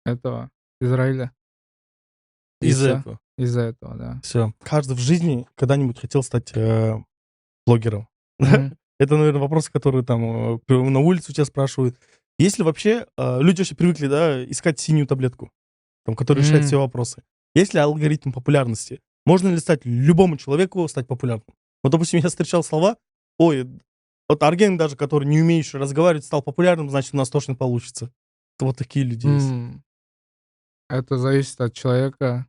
этого Израиля. И из-за все. этого. Из-за этого, да. Всё. Каждый в жизни когда-нибудь хотел стать, блогером. Мгм. Это, наверное, вопрос, который там, на улице у тебя спрашивают. Есть ли вообще, люди вообще привыкли, да, искать синюю таблетку, там, которая решает М. все вопросы. Есть ли алгоритм популярности? Можно ли стать любому человеку стать популярным? Вот, допустим, я встречал слова: "Ой, вот Арген даже, который не умеющий разговаривать, стал популярным, значит, у нас точно получится". Вот такие люди есть. М. Это зависит от человека.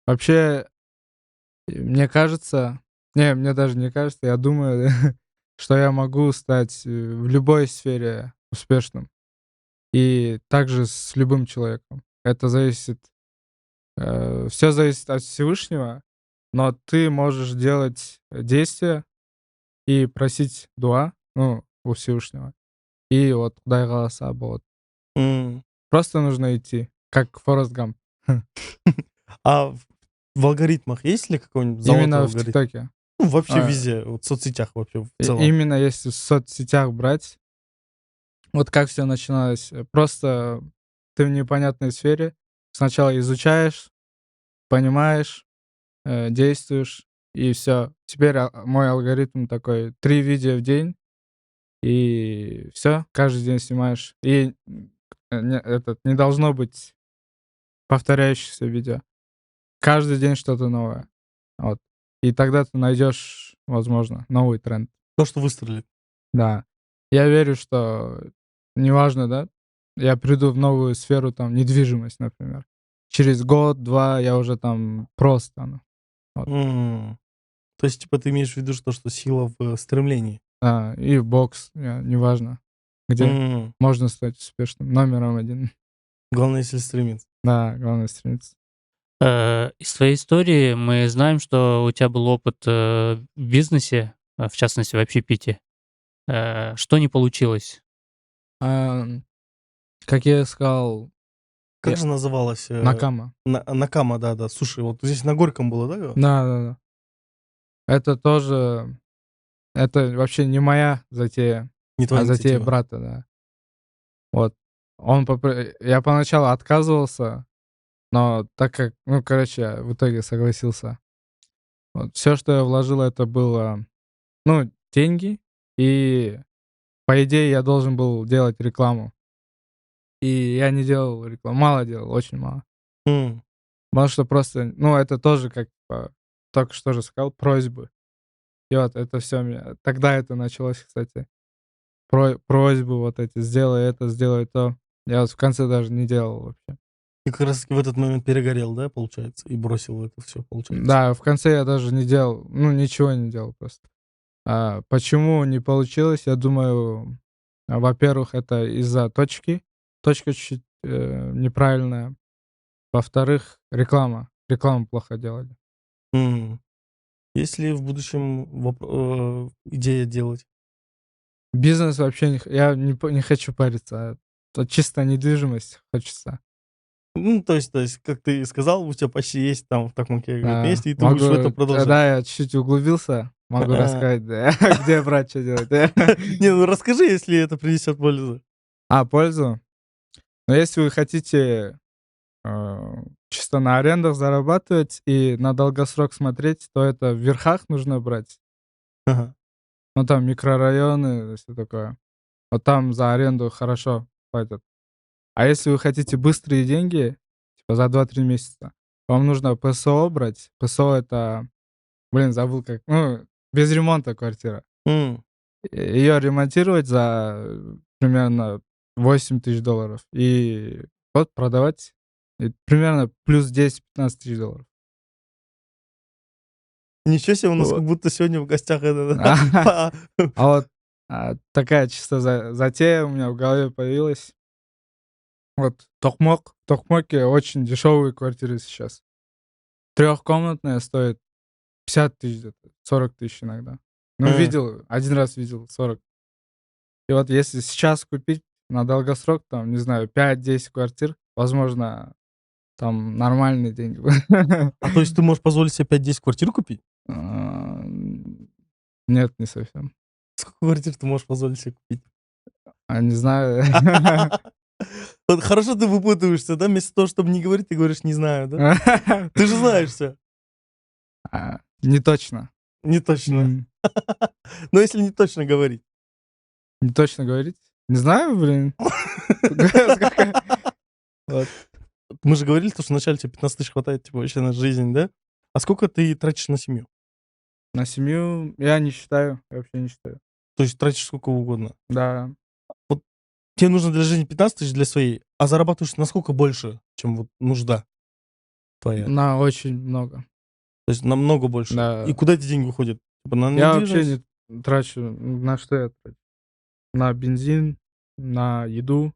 Вообще, мне кажется, не, мне даже не кажется, я думаю, что я могу стать в любой сфере успешным. И также с любым человеком. Это зависит, все зависит от Всевышнего, но ты можешь делать действия и просить дуа, ну, у Всевышнего. И вот Құдай қаласа болады. М. Просто нужно идти, как Форест Гамп. А в алгоритмах есть ли какой-нибудь золотой Именно в алгоритм? ТикТоке. Ну, вообще А, везде, вот в соцсетях вообще в целом. Именно если в соцсетях брать, вот как все начиналось. Просто ты в непонятной сфере. Сначала изучаешь, понимаешь, действуешь, и все. Теперь мой алгоритм такой: 3 видео в день, и все, каждый день снимаешь. И не должно быть повторяющихся видео. Каждый день что-то новое. Вот. И тогда ты найдешь, возможно, новый тренд. То, что выстрелит. Да. Я верю, что неважно, да, я приду в новую сферу, там, недвижимость, например. Через год-два я уже там про стану. Вот. М. То есть, типа, ты имеешь в виду, что сила в стремлении? И бокс, неважно где, М. можно стать успешным. Номером 1. Главное, если стремиться. Да, главное стремиться. Из твоей истории мы знаем, что у тебя был опыт в бизнесе, в частности в общепите. Что не получилось? Ам, как я сказал, Как я же называлась? Накама. Накама, да-да. Слушай, вот здесь на Горьком было, да? Да-да-да. Это тоже, это вообще не моя затея, Не твоя а затея инициатива. брата, да. Вот. Я поначалу отказывался, но так как, ну, короче, я в итоге согласился. Вот. Все, что я вложил, это было, ну, деньги, и, по идее, я должен был делать рекламу. И я не делал рекламу. Мало делал, очень мало. М. Потому что просто, ну, это тоже, как, только что же сказал, просьбы. И вот это все меня тогда это началось, кстати. Просьбы вот эти: "Сделай это, сделай то". Я вот в конце даже не делал вообще. И как раз таки в этот момент перегорел, да, получается? И бросил это все, получается? Да, в конце я даже не делал, ну, ничего не делал просто. Почему не получилось? Я думаю, во-первых, это из-за точки. Точка чуть-чуть, неправильная. Во-вторых, реклама. Рекламу плохо делали. М. Есть ли в будущем идея делать? Бизнес вообще я не хочу париться. Тут чисто недвижимость хочется. Ну, то есть, как ты сказал, у тебя почти есть там в Токмаке, говорит, Да, есть, и ты будешь в это могу, продолжать. когда я чуть-чуть углубился, могу А. рассказать, да, где брать, что делать. Не, ну расскажи, если это принесет пользу. Пользу? Но если вы хотите чисто на арендах зарабатывать и на долгосрок смотреть, то это в верхах нужно брать. Ага. Ну, там микрорайоны, все такое. Вот там за аренду хорошо платят. А если вы хотите быстрые деньги, типа за 2-3 месяца, вам нужно ПСО брать. ПСО — это, блин, забыл как, ну, без ремонта квартира. М. Ее ремонтировать за примерно $8000. И вот продавать, и примерно плюс 10-15 000 долларов. Ничего себе, у нас Вот. как будто сегодня в гостях это А па вот, такая чисто затея у меня в голове появилась. Вот Токмок. В Токмоке очень дешевые квартиры сейчас. Трехкомнатная стоит 50 000 где-то, 40 000 иногда. Ну, Э. видел, один раз видел 40. И вот если сейчас купить на долгосрок, там, не знаю, 5-10 квартир, возможно, там нормальные деньги будут. А то есть ты можешь позволить себе 5-10 квартир купить? А, Нет, не совсем. Сколько квартир ты можешь позволить себе купить? Не знаю. Вот хорошо ты выпутываешься, да? Вместо того, чтобы не говорить, ты говоришь: "Не знаю", да? Ты же знаешь всё. Не точно. Не точно. М, Но если не точно говорить. Не точно говорить. Не знаю, блин. Сколько? Вот. Мы же говорили, то, что вначале тебе 15 000 хватает, типа, вообще на жизнь, да? А сколько ты тратишь на семью? На семью я не считаю, я вообще не считаю. То есть тратишь сколько угодно. Да. Вот тебе нужно для жизни 15 000 для своей, а зарабатываешь насколько больше, чем вот нужда? твоя? На очень много. То есть намного больше. Да. И куда эти деньги уходят? Типа на Я вообще недвижимость? не трачу. На что я трачу? На бензин, на еду,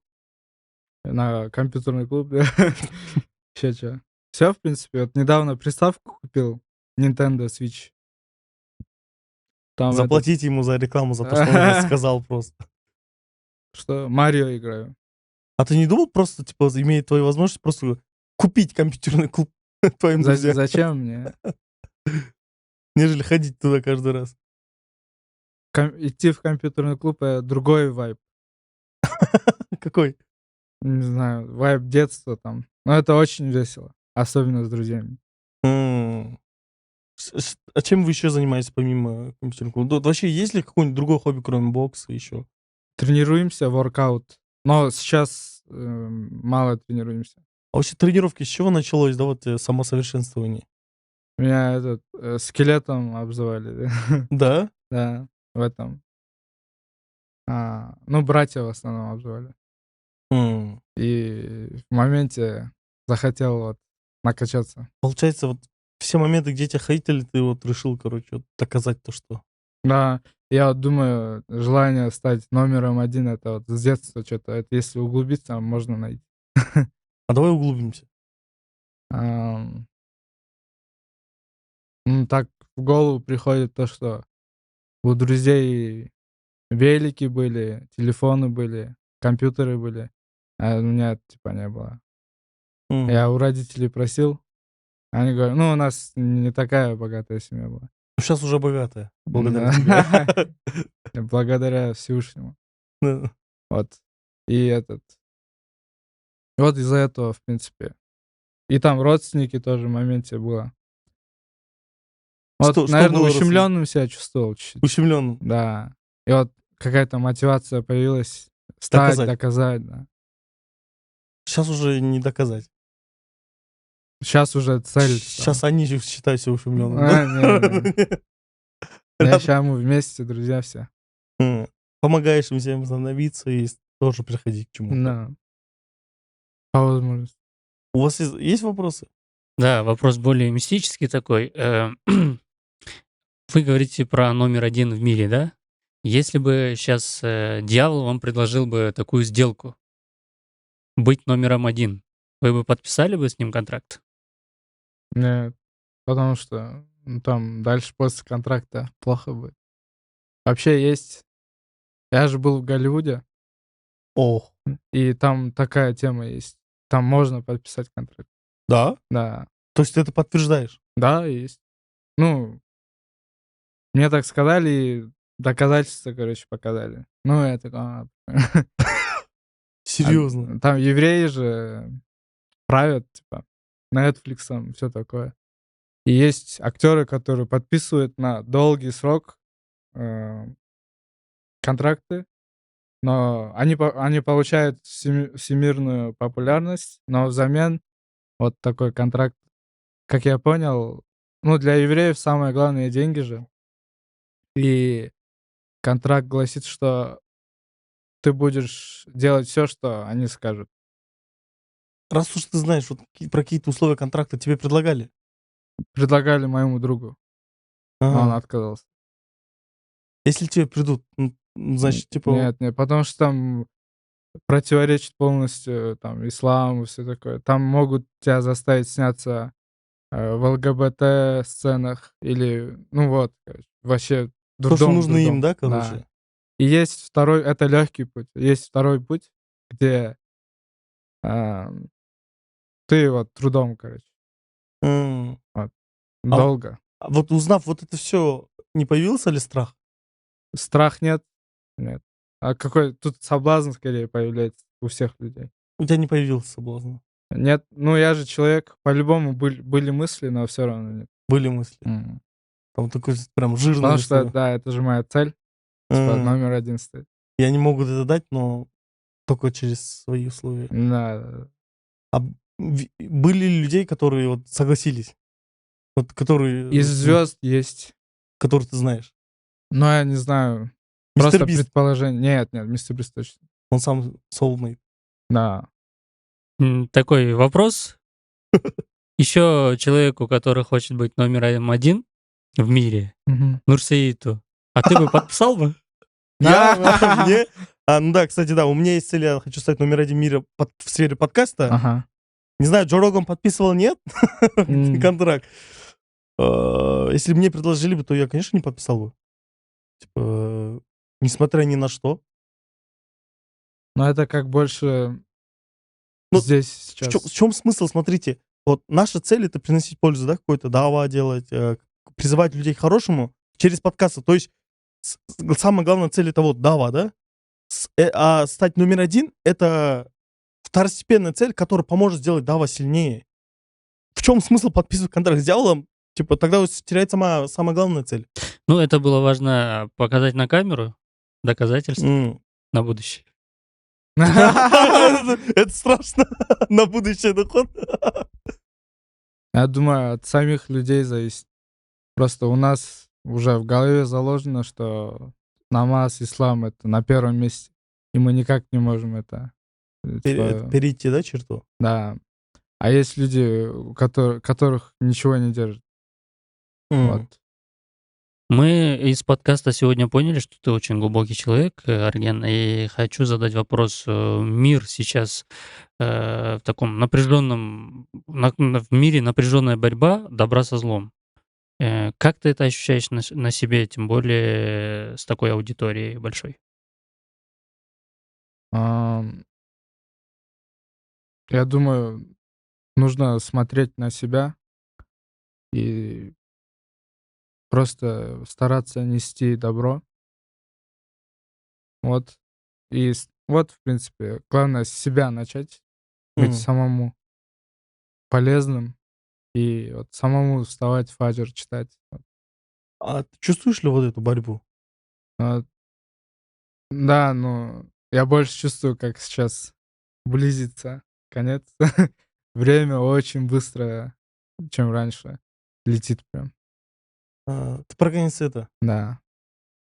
на компьютерный клуб. Еще чё. Все, в принципе. Вот недавно приставку купил. Nintendo Switch. Там этот, Заплатите ему за рекламу, за то, что он это сказал просто. что Марио играю. А ты не думал просто, типа, имеет твою возможность просто купить компьютерный клуб твоим друзьям, Зачем мне? нежели ходить туда каждый раз? Идти в компьютерный клуб — другой вайб. Какой? Не знаю, вайб детства там. Но это очень весело. Особенно с друзьями. М. А чем вы еще занимаетесь помимо компьютерного клуба? Вот вообще есть ли какое-нибудь другое хобби, кроме бокса еще? Тренируемся, воркаут. Но сейчас мало тренируемся. А вообще тренировки с чего началось, да, вот самосовершенствование? Меня скелетом обзывали. Да? Да, в этом. Ну, братья в основном обзывали. М. И в моменте захотел вот накачаться. Получается, вот все моменты, где тебя хейтили, ты вот решил, короче, вот доказать то, что... Да, я вот думаю, желание стать номером один — это вот с детства что-то. Это если углубиться, можно найти. А давай углубимся. Ам, Так в голову приходит то, что у друзей велики были, телефоны были, компьютеры были, а у меня типа не было. М. Я у родителей просил, они говорят, ну, у нас не такая богатая семья была. Ну, сейчас уже богатая, благодаря Да. тебе. Благодаря Всевышнему. Да. Вот. И вот из-за этого, в принципе. И там родственники тоже в моменте было. Вот, Что наверное, было, Расул? ущемленным себя чувствовал чуть-чуть. Ущемленным. Да. И вот какая-то мотивация появилась стать, Доказать. доказать, да. Сейчас уже не доказать. Сейчас уже цель Сейчас стала. они же считают себя ущемленным. Не. Я сейчас мы вместе, друзья все. Помогаешь им всем становиться и тоже приходить к чему-то. Да. По возможности. У вас есть вопросы? Да, вопрос более мистический такой. Вы говорите про номер один в мире, да? Если бы сейчас дьявол вам предложил бы такую сделку, быть номером один, вы бы подписали бы с ним контракт? Нет. Потому что там дальше после контракта плохо будет. Вообще есть. Я же был в Голливуде, Ох, и там такая тема есть. Там можно подписать контракт. да? Да. То есть ты это подтверждаешь? Да, есть. Ну, мне так сказали, и доказательства, короче, показали. Ну, я такой, Серьезно? там евреи же правят, типа, Netflix, все такое. И есть актеры, которые подписывают на долгий срок контракты, но они получают всемирную популярность, но взамен вот такой контракт, как я понял, ну, для евреев самое главное — деньги же. И контракт гласит, что ты будешь делать все, что они скажут. Раз уж ты знаешь, вот про какие-то условия контракта тебе предлагали? Предлагали моему другу, но он Ага. отказался. Если тебе придут, значит, типа... Нет, потому что там противоречит полностью там исламу, все такое. Там могут тебя заставить сняться в ЛГБТ-сценах или, ну вот, короче, вообще То, что дурдом, нужно им, дурдом. да, короче? И есть второй, это легкий путь. Есть второй путь, где а, ты вот трудом, короче, М. долго. А вот узнав вот это все, не появился ли страх? Страх нет, нет. А какой тут соблазн скорее появляется у всех людей. У тебя не появился соблазн? Нет, ну я же человек, по-любому были мысли, но все равно нет. Были мысли? М. Там такой прям жирный Потому что, мысли. да, это же моя цель, типа номер один стоит. И они могут это дать, но только через свои условия. Да. А были ли людей, которые вот согласились? Вот которые, Из звезд есть, которых ты знаешь? но я не знаю, Мистер просто Бист, предположение. Нет, Мистер Бист точно. он сам soulmate. Да. Такой вопрос. Еще человеку, который хочет быть номером один в мире, Мгм. Нурсеиту. А ты бы подписал бы? Я, мне... ну да, кстати, да, у меня есть цель, я хочу стать номер один мира в сфере подкаста. Ага. Не знаю, Джо Роган подписывал, нет? М. Контракт. Если бы мне предложили бы, то я, конечно, не подписал бы. Типа, несмотря ни на что. Но это как больше Ну, здесь В сейчас. чем смысл? Смотрите, вот наша цель — это приносить пользу, да, какой-то дава делать, призывать людей к хорошему через подкасты. То есть самая главная цель — это вот дава, да? А стать номер один — это второстепенная цель, которая поможет сделать дава сильнее. В чем смысл подписывать контракт с дьяволом? Типа, тогда вот теряется самая главная цель. Ну, это было важно показать на камеру, доказательство М. на будущее. Это страшно. На будущее доход. Я думаю, от самих людей зависит. Просто у нас уже в голове заложено, что намаз, ислам — это на первом месте. И мы никак не можем это, типа, Перейти, да, черту? да. А есть люди, у которых ничего не держит. Вот. Мы из подкаста сегодня поняли, что ты очень глубокий человек, Арген, и хочу задать вопрос. Мир сейчас в таком напряженном, в мире напряженная борьба добра со злом. Как ты это ощущаешь на себе, тем более с такой аудиторией большой? Ам, Я думаю, нужно смотреть на себя и просто стараться нести добро. Вот. Вот, в принципе, главное с себя начать, быть Мгм. самому полезным и вот самому вставать, фаджр читать. Вот. А ты чувствуешь ли вот эту борьбу? А, Да, но я больше чувствую, как сейчас близится конец. Время очень быстро, чем раньше, летит прям. Ты про конец света. Да.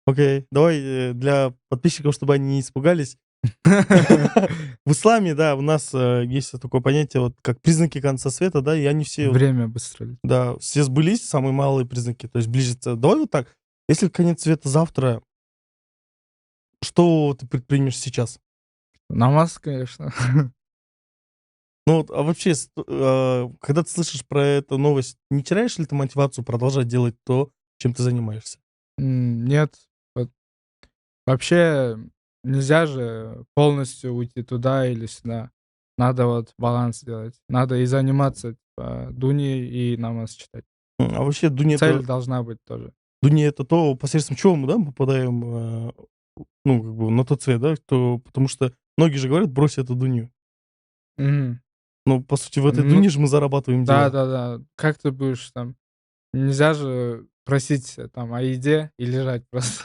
Окей, давай для подписчиков, чтобы они не испугались. В исламе, да, у нас есть такое понятие, вот как признаки конца света, да, и они все, вот, Время быстро летит. да, все сбылись, самые малые признаки, то есть ближется. Давай вот так, если конец света завтра, что ты предпримешь сейчас? Намаз, конечно. Ну вот, а вообще, когда ты слышишь про эту новость, не теряешь ли ты мотивацию продолжать делать то, чем ты занимаешься? Нет. Вот вообще нельзя же полностью уйти туда или сюда. Надо вот баланс делать. Надо и заниматься, типа, дуньей, и намаз читать. А вообще, Цель должна быть тоже. Дуня — это то, посредством чего мы, да, мы попадаем, ну, как бы на тот свет, да, потому что многие же говорят: "Брось эту Дуню". Мгм. Ну, по сути, в этой Ну Дуне же мы зарабатываем деньги. да-да-да. Как ты будешь там нельзя же просить, там о еде и лежать просто.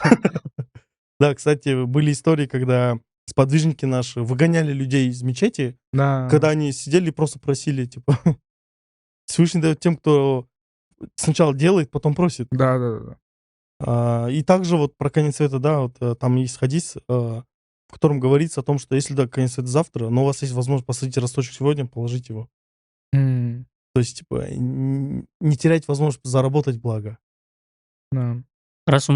Да, кстати, были истории, когда сподвижники наши выгоняли людей из мечети, Да. когда они сидели и просто просили, типа, Всевышний дает тем, кто сначала делает, потом просит. Да-да-да. И также вот про конец света, да, вот, там есть хадис, в котором говорится о том, что если, да, конец света завтра, но у вас есть возможность посадить росточек сегодня, положить его. М, То есть, типа, не терять возможность заработать благо. да. Раз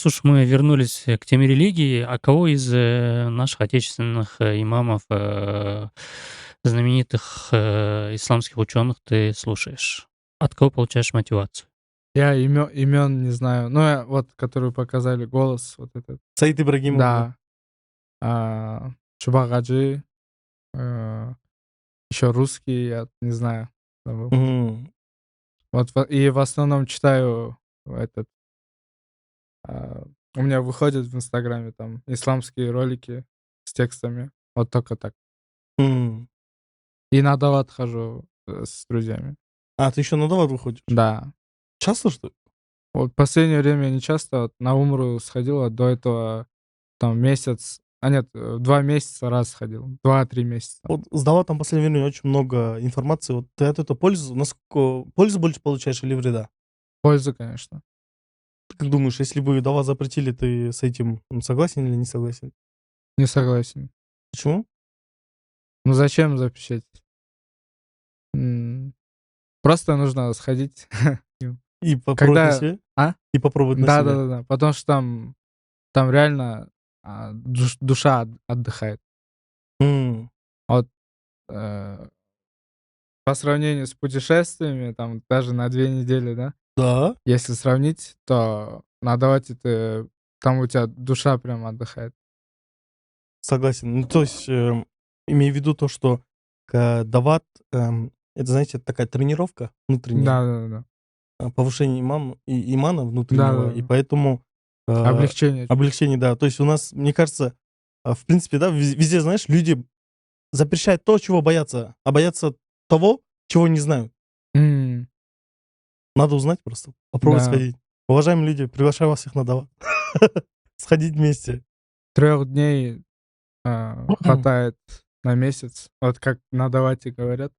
уж мы вернулись к теме религии, а кого из наших отечественных имамов, знаменитых исламских ученых ты слушаешь? От кого получаешь мотивацию? Я имен не знаю. Ну, вот, которые показали голос, вот этот. Саид Ибрагимов, да. Да. Чубак еще русский, я не знаю, забыл. Мгм. Вот и в основном читаю этот, а, у меня выходят в "Инстаграме" там исламские ролики с текстами. Вот только так. М. И на дават хожу, с друзьями. А, ты еще на дават выходишь? Да. Часто, что ли? Вот последнее время не часто, вот на умру сходил, а до этого там месяц, нет, 2 месяца раз ходил, 2-3 месяца. Вот с даватом в последнее время очень много информации. Вот ты от этого насколько пользу больше получаешь или вреда? Польза, конечно. Ты как думаешь, если бы дават запретили, ты с этим, согласен или не согласен? Не согласен. Почему? Ну зачем запрещать? М, Просто нужно сходить. И попробовать на Когда... себе? А? И попробовать на себя. Да. Потому что там реально душа отдыхает. М, Вот э, по сравнению с путешествиями, там даже на 2 недели, да, Да. если сравнить, то на Давате там у тебя душа прям отдыхает. Согласен. Ну, то есть, имею в виду то, что дават, это, знаете, такая тренировка внутренняя, Да. повышение имана внутреннего, и Да. поэтому Облегчение. облегчение, да. То есть у нас, мне кажется, в принципе, да, везде, знаешь, люди запрещают то, чего боятся, а боятся того, чего не знают. М, Надо узнать просто, попробовать Да. сходить. Уважаемые люди, приглашаю вас всех на дават. Сходить вместе. 3 дней хватает на месяц. Вот как на Давате говорят.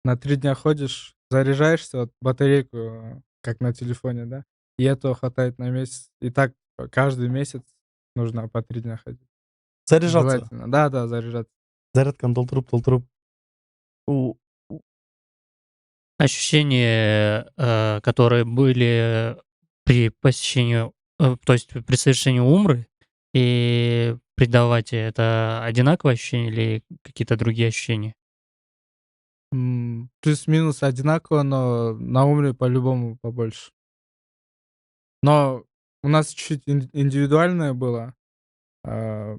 На 3 дня ходишь, заряжаешься, вот батарейку, как на телефоне, да, и этого хватает на месяц. И так каждый месяц нужно по 3 дня ходить. Заряжаться. Желательно. Да, заряжаться. Зарядканы толтырып. У- Ощущения, которые были при посещении, то есть при совершении умры и при давате, это одинаковые ощущения или какие-то другие ощущения? Плюс-минус одинаково, но на умре по-любому побольше. Но у нас чуть-чуть индивидуальное было. А,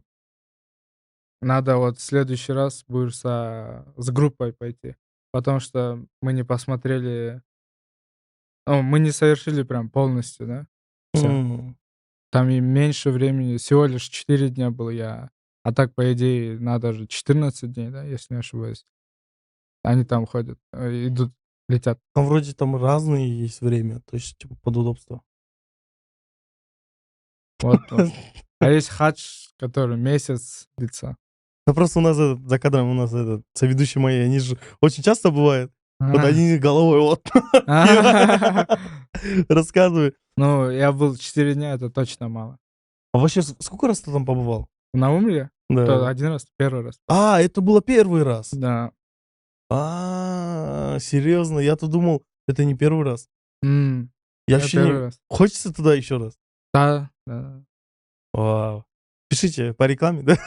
Надо вот в следующий раз будешь с группой пойти, потому что мы не посмотрели, мы не совершили прям полностью, да, всё. М. Там и меньше времени, всего лишь 4 дня был я. А так, по идее, надо же 14 дней, да, если не ошибаюсь. Они там ходят, идут, летят. Там вроде там разные есть время, то есть типа под удобство. Вот. А есть хадж, который месяц длится. Да просто у нас за кадром у нас соведущие мои, они же очень часто бывает. Вот А. они головой вот рассказывают. Ну, я был 4 дня, это точно мало. А вообще сколько раз ты там побывал? На умре? То Да. 1 раз, 1 раз. А, это было первый раз. Да. Серьезно? Я-то думал, это не первый раз. Я Я вообще 1 не... раз. Хочется туда еще раз? Да. Вау. Пишите по рекламе, да?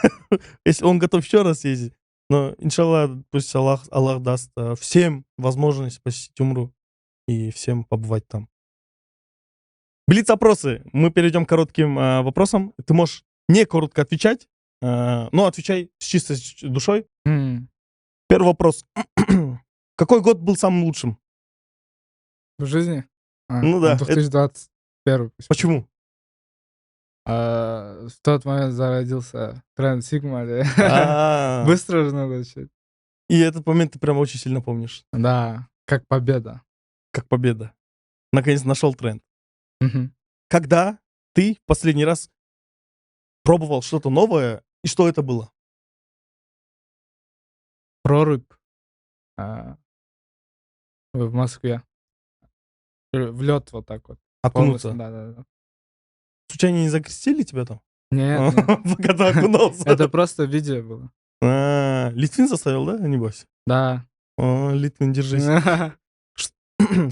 Если он готов еще раз ездить. Но, иншаллах, пусть Аллах даст всем возможность посетить Умру и всем побывать там. Блиц-опросы. Мы перейдем к коротким вопросам. Ты можешь не коротко отвечать, но отвечай с чистой душой. Первый вопрос. Какой год был самым лучшим? В жизни? Ну да. 2021. Почему? В тот момент зародился тренд Сигма. А, Быстро же надо начать. И этот момент ты прям очень сильно помнишь. Да, как победа. Как победа. Наконец нашел тренд. Мгм. Когда ты в последний раз пробовал что-то новое, и что это было? Прорубь в Москве. В лед вот так вот. Полностью, Окунуться. да. Случайно не закрестили тебя там? Нет. Пока ты окунулся. Это просто видео было. Литвин заставил, да, небось? Да. Литвин, держись.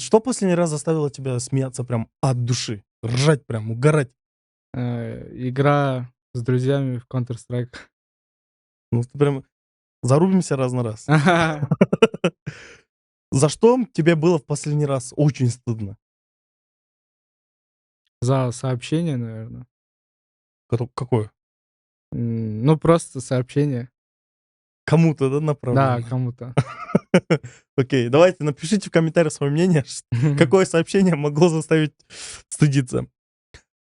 Что последний раз заставило тебя смеяться прям от души? Ржать прям, угорать? Игра с друзьями в Counter-Strike. Ну, ты прям зарубимся раз на раз. За что тебе было в последний раз очень стыдно? За сообщение, наверное. Какое? Ну, просто сообщение. Кому-то, да, Да, направлено? кому-то. Окей, давайте напишите в комментариях свое мнение, какое сообщение могло заставить стыдиться.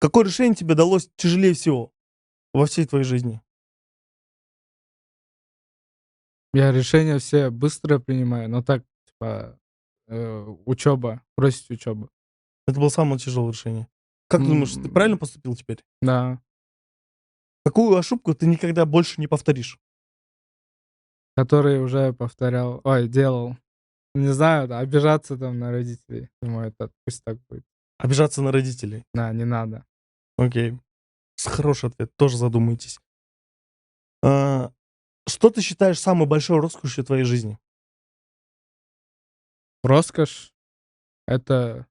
Какое решение тебе далось тяжелее всего во всей твоей жизни? Я решения все быстро принимаю, но так, типа, учеба, бросить учебу. Это было самое тяжелое решение. Как ты думаешь, ты правильно поступил теперь? Да, Какую ошибку ты никогда больше не повторишь? который уже повторял, делал. Не знаю, да, обижаться там на родителей. Думаю, это пусть так будет. Обижаться на родителей. Да, не надо. Окей. Хороший ответ, тоже задумайтесь. А, Что ты считаешь самой большой роскошью твоей жизни? Роскошь. Это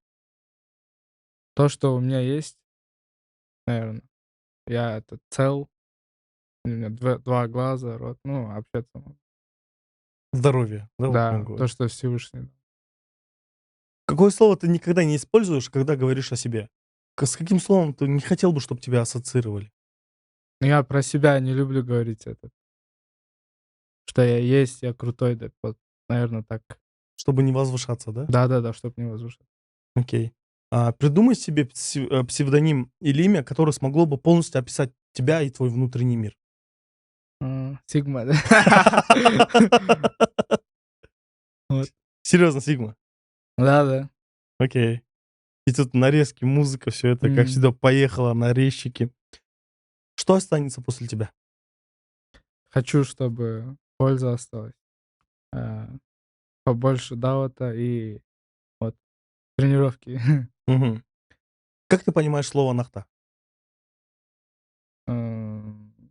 то, что у меня есть, наверное. Я это цел, у меня два глаза, рот, ну, общаться могу. Здоровье. Да, вот прям Да, говорю. то, что Всевышний. Какое слово ты никогда не используешь, когда говоришь о себе? С каким словом ты не хотел бы, чтобы тебя ассоциировали? Но я про себя не люблю говорить это. Что я есть, я крутой, да, вот, наверное, так. Чтобы не возвышаться, да? Да-да-да, чтоб не возвышаться. Окей. Придумай себе псевдоним или имя, которое смогло бы полностью описать тебя и твой внутренний мир. Сигма, да? Вот. Серьезно, Сигма? Да-да. Окей. И тут нарезки, музыка, все это, как Мгм. всегда, поехало, нарезчики. Что останется после тебя? Хочу, чтобы польза осталась. А, Побольше даота и вот тренировки. Мгм. Как ты понимаешь слово «нахта»?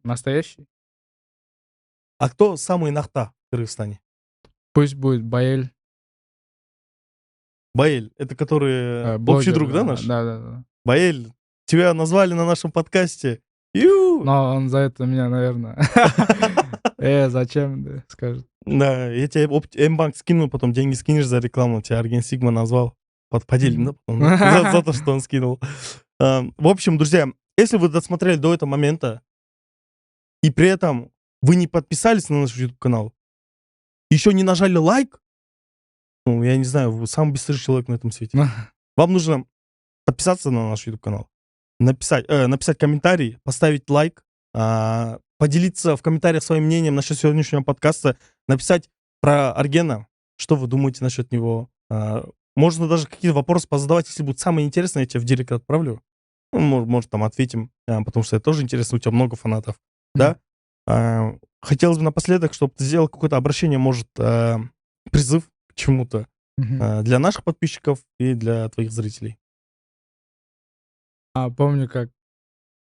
Настоящий? А кто самый нахта в Кыргызстане? Пусть будет Баэль, Баэль, это который общий блогер, друг, да, наш? да-да-да. Баэль, тебя назвали на нашем подкасте. Ю! Но он за это меня, наверное, зачем, да, скажет. Да, я тебе М-банк скинул, потом деньги скинешь за рекламу, тебя Арген Сигма назвал. Поделим, да, потом, да? За то, что он скинул. В общем, друзья, если вы досмотрели до этого момента, и при этом вы не подписались на наш YouTube-канал, еще не нажали лайк, ну, я не знаю, вы самый быстрый человек на этом свете. Вам нужно подписаться на наш YouTube-канал, написать комментарий, поставить лайк, поделиться в комментариях своим мнением насчет сегодняшнего подкаста, написать про Аргена, что вы думаете насчет него. Можно даже какие-то вопросы позадавать, если будет самое интересное, я тебе в директ отправлю. Ну, может, там ответим, потому что это тоже интересно, у тебя много фанатов. Да? Хотелось бы напоследок, чтобы ты сделал какое-то обращение, может, призыв к чему-то для наших подписчиков и для твоих зрителей. Помню, как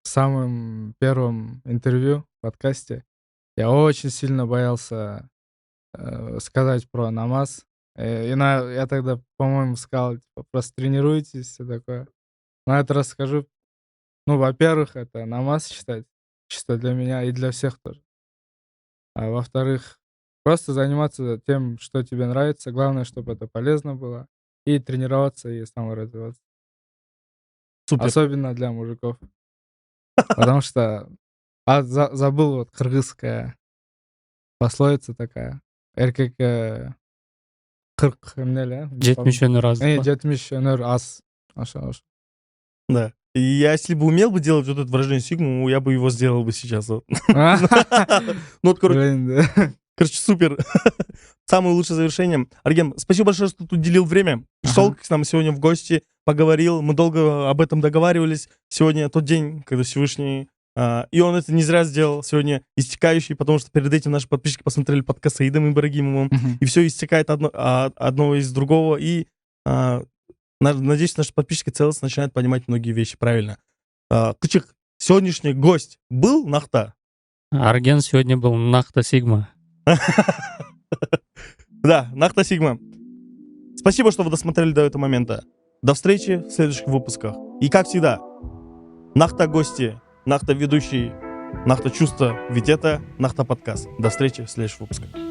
в самом первом интервью в подкасте я очень сильно боялся сказать про намаз. Я тогда, по-моему, сказал, типа, просто тренируйтесь, все такое. Но это расскажу. Ну, во-первых, это намаз читать, чисто для меня и для всех тоже. А во-вторых, просто заниматься тем, что тебе нравится. Главное, чтобы это полезно было. И тренироваться, и саморазвиваться. Супер. Особенно для мужиков. Потому что забыл вот кыргызская пословица такая. Эркекке 40 эмне эле? Жетмишөнөр аз. Жетмишөнөр аз. Ошо. Да. И я, если бы умел бы делать вот это выражение Сигму, я бы его сделал бы сейчас. Вот. Ну вот, Блин, да. короче, супер. Самое лучшее завершение. Арген, спасибо большое, что ты уделил время. Пришел к нам сегодня в гости, поговорил. Мы долго об этом договаривались. Сегодня тот день, когда Всевышний... И он это не зря сделал. Сегодня истекающий, потому что перед этим наши подписчики посмотрели подкаст с Аидом Ибрагимовым. И все истекает одно из другого. И надеюсь, наши подписчики целостно начинают понимать многие вещи правильно. Кычык, сегодняшний гость был нахта? Арген сегодня был нахта Сигма. Да, нахта Сигма. Спасибо, что вы досмотрели до этого момента. До встречи в следующих выпусках. И как всегда, нахта гости, нахта ведущий, нахта чувства, ведь это нахта подкаст. До встречи в следующих выпусках.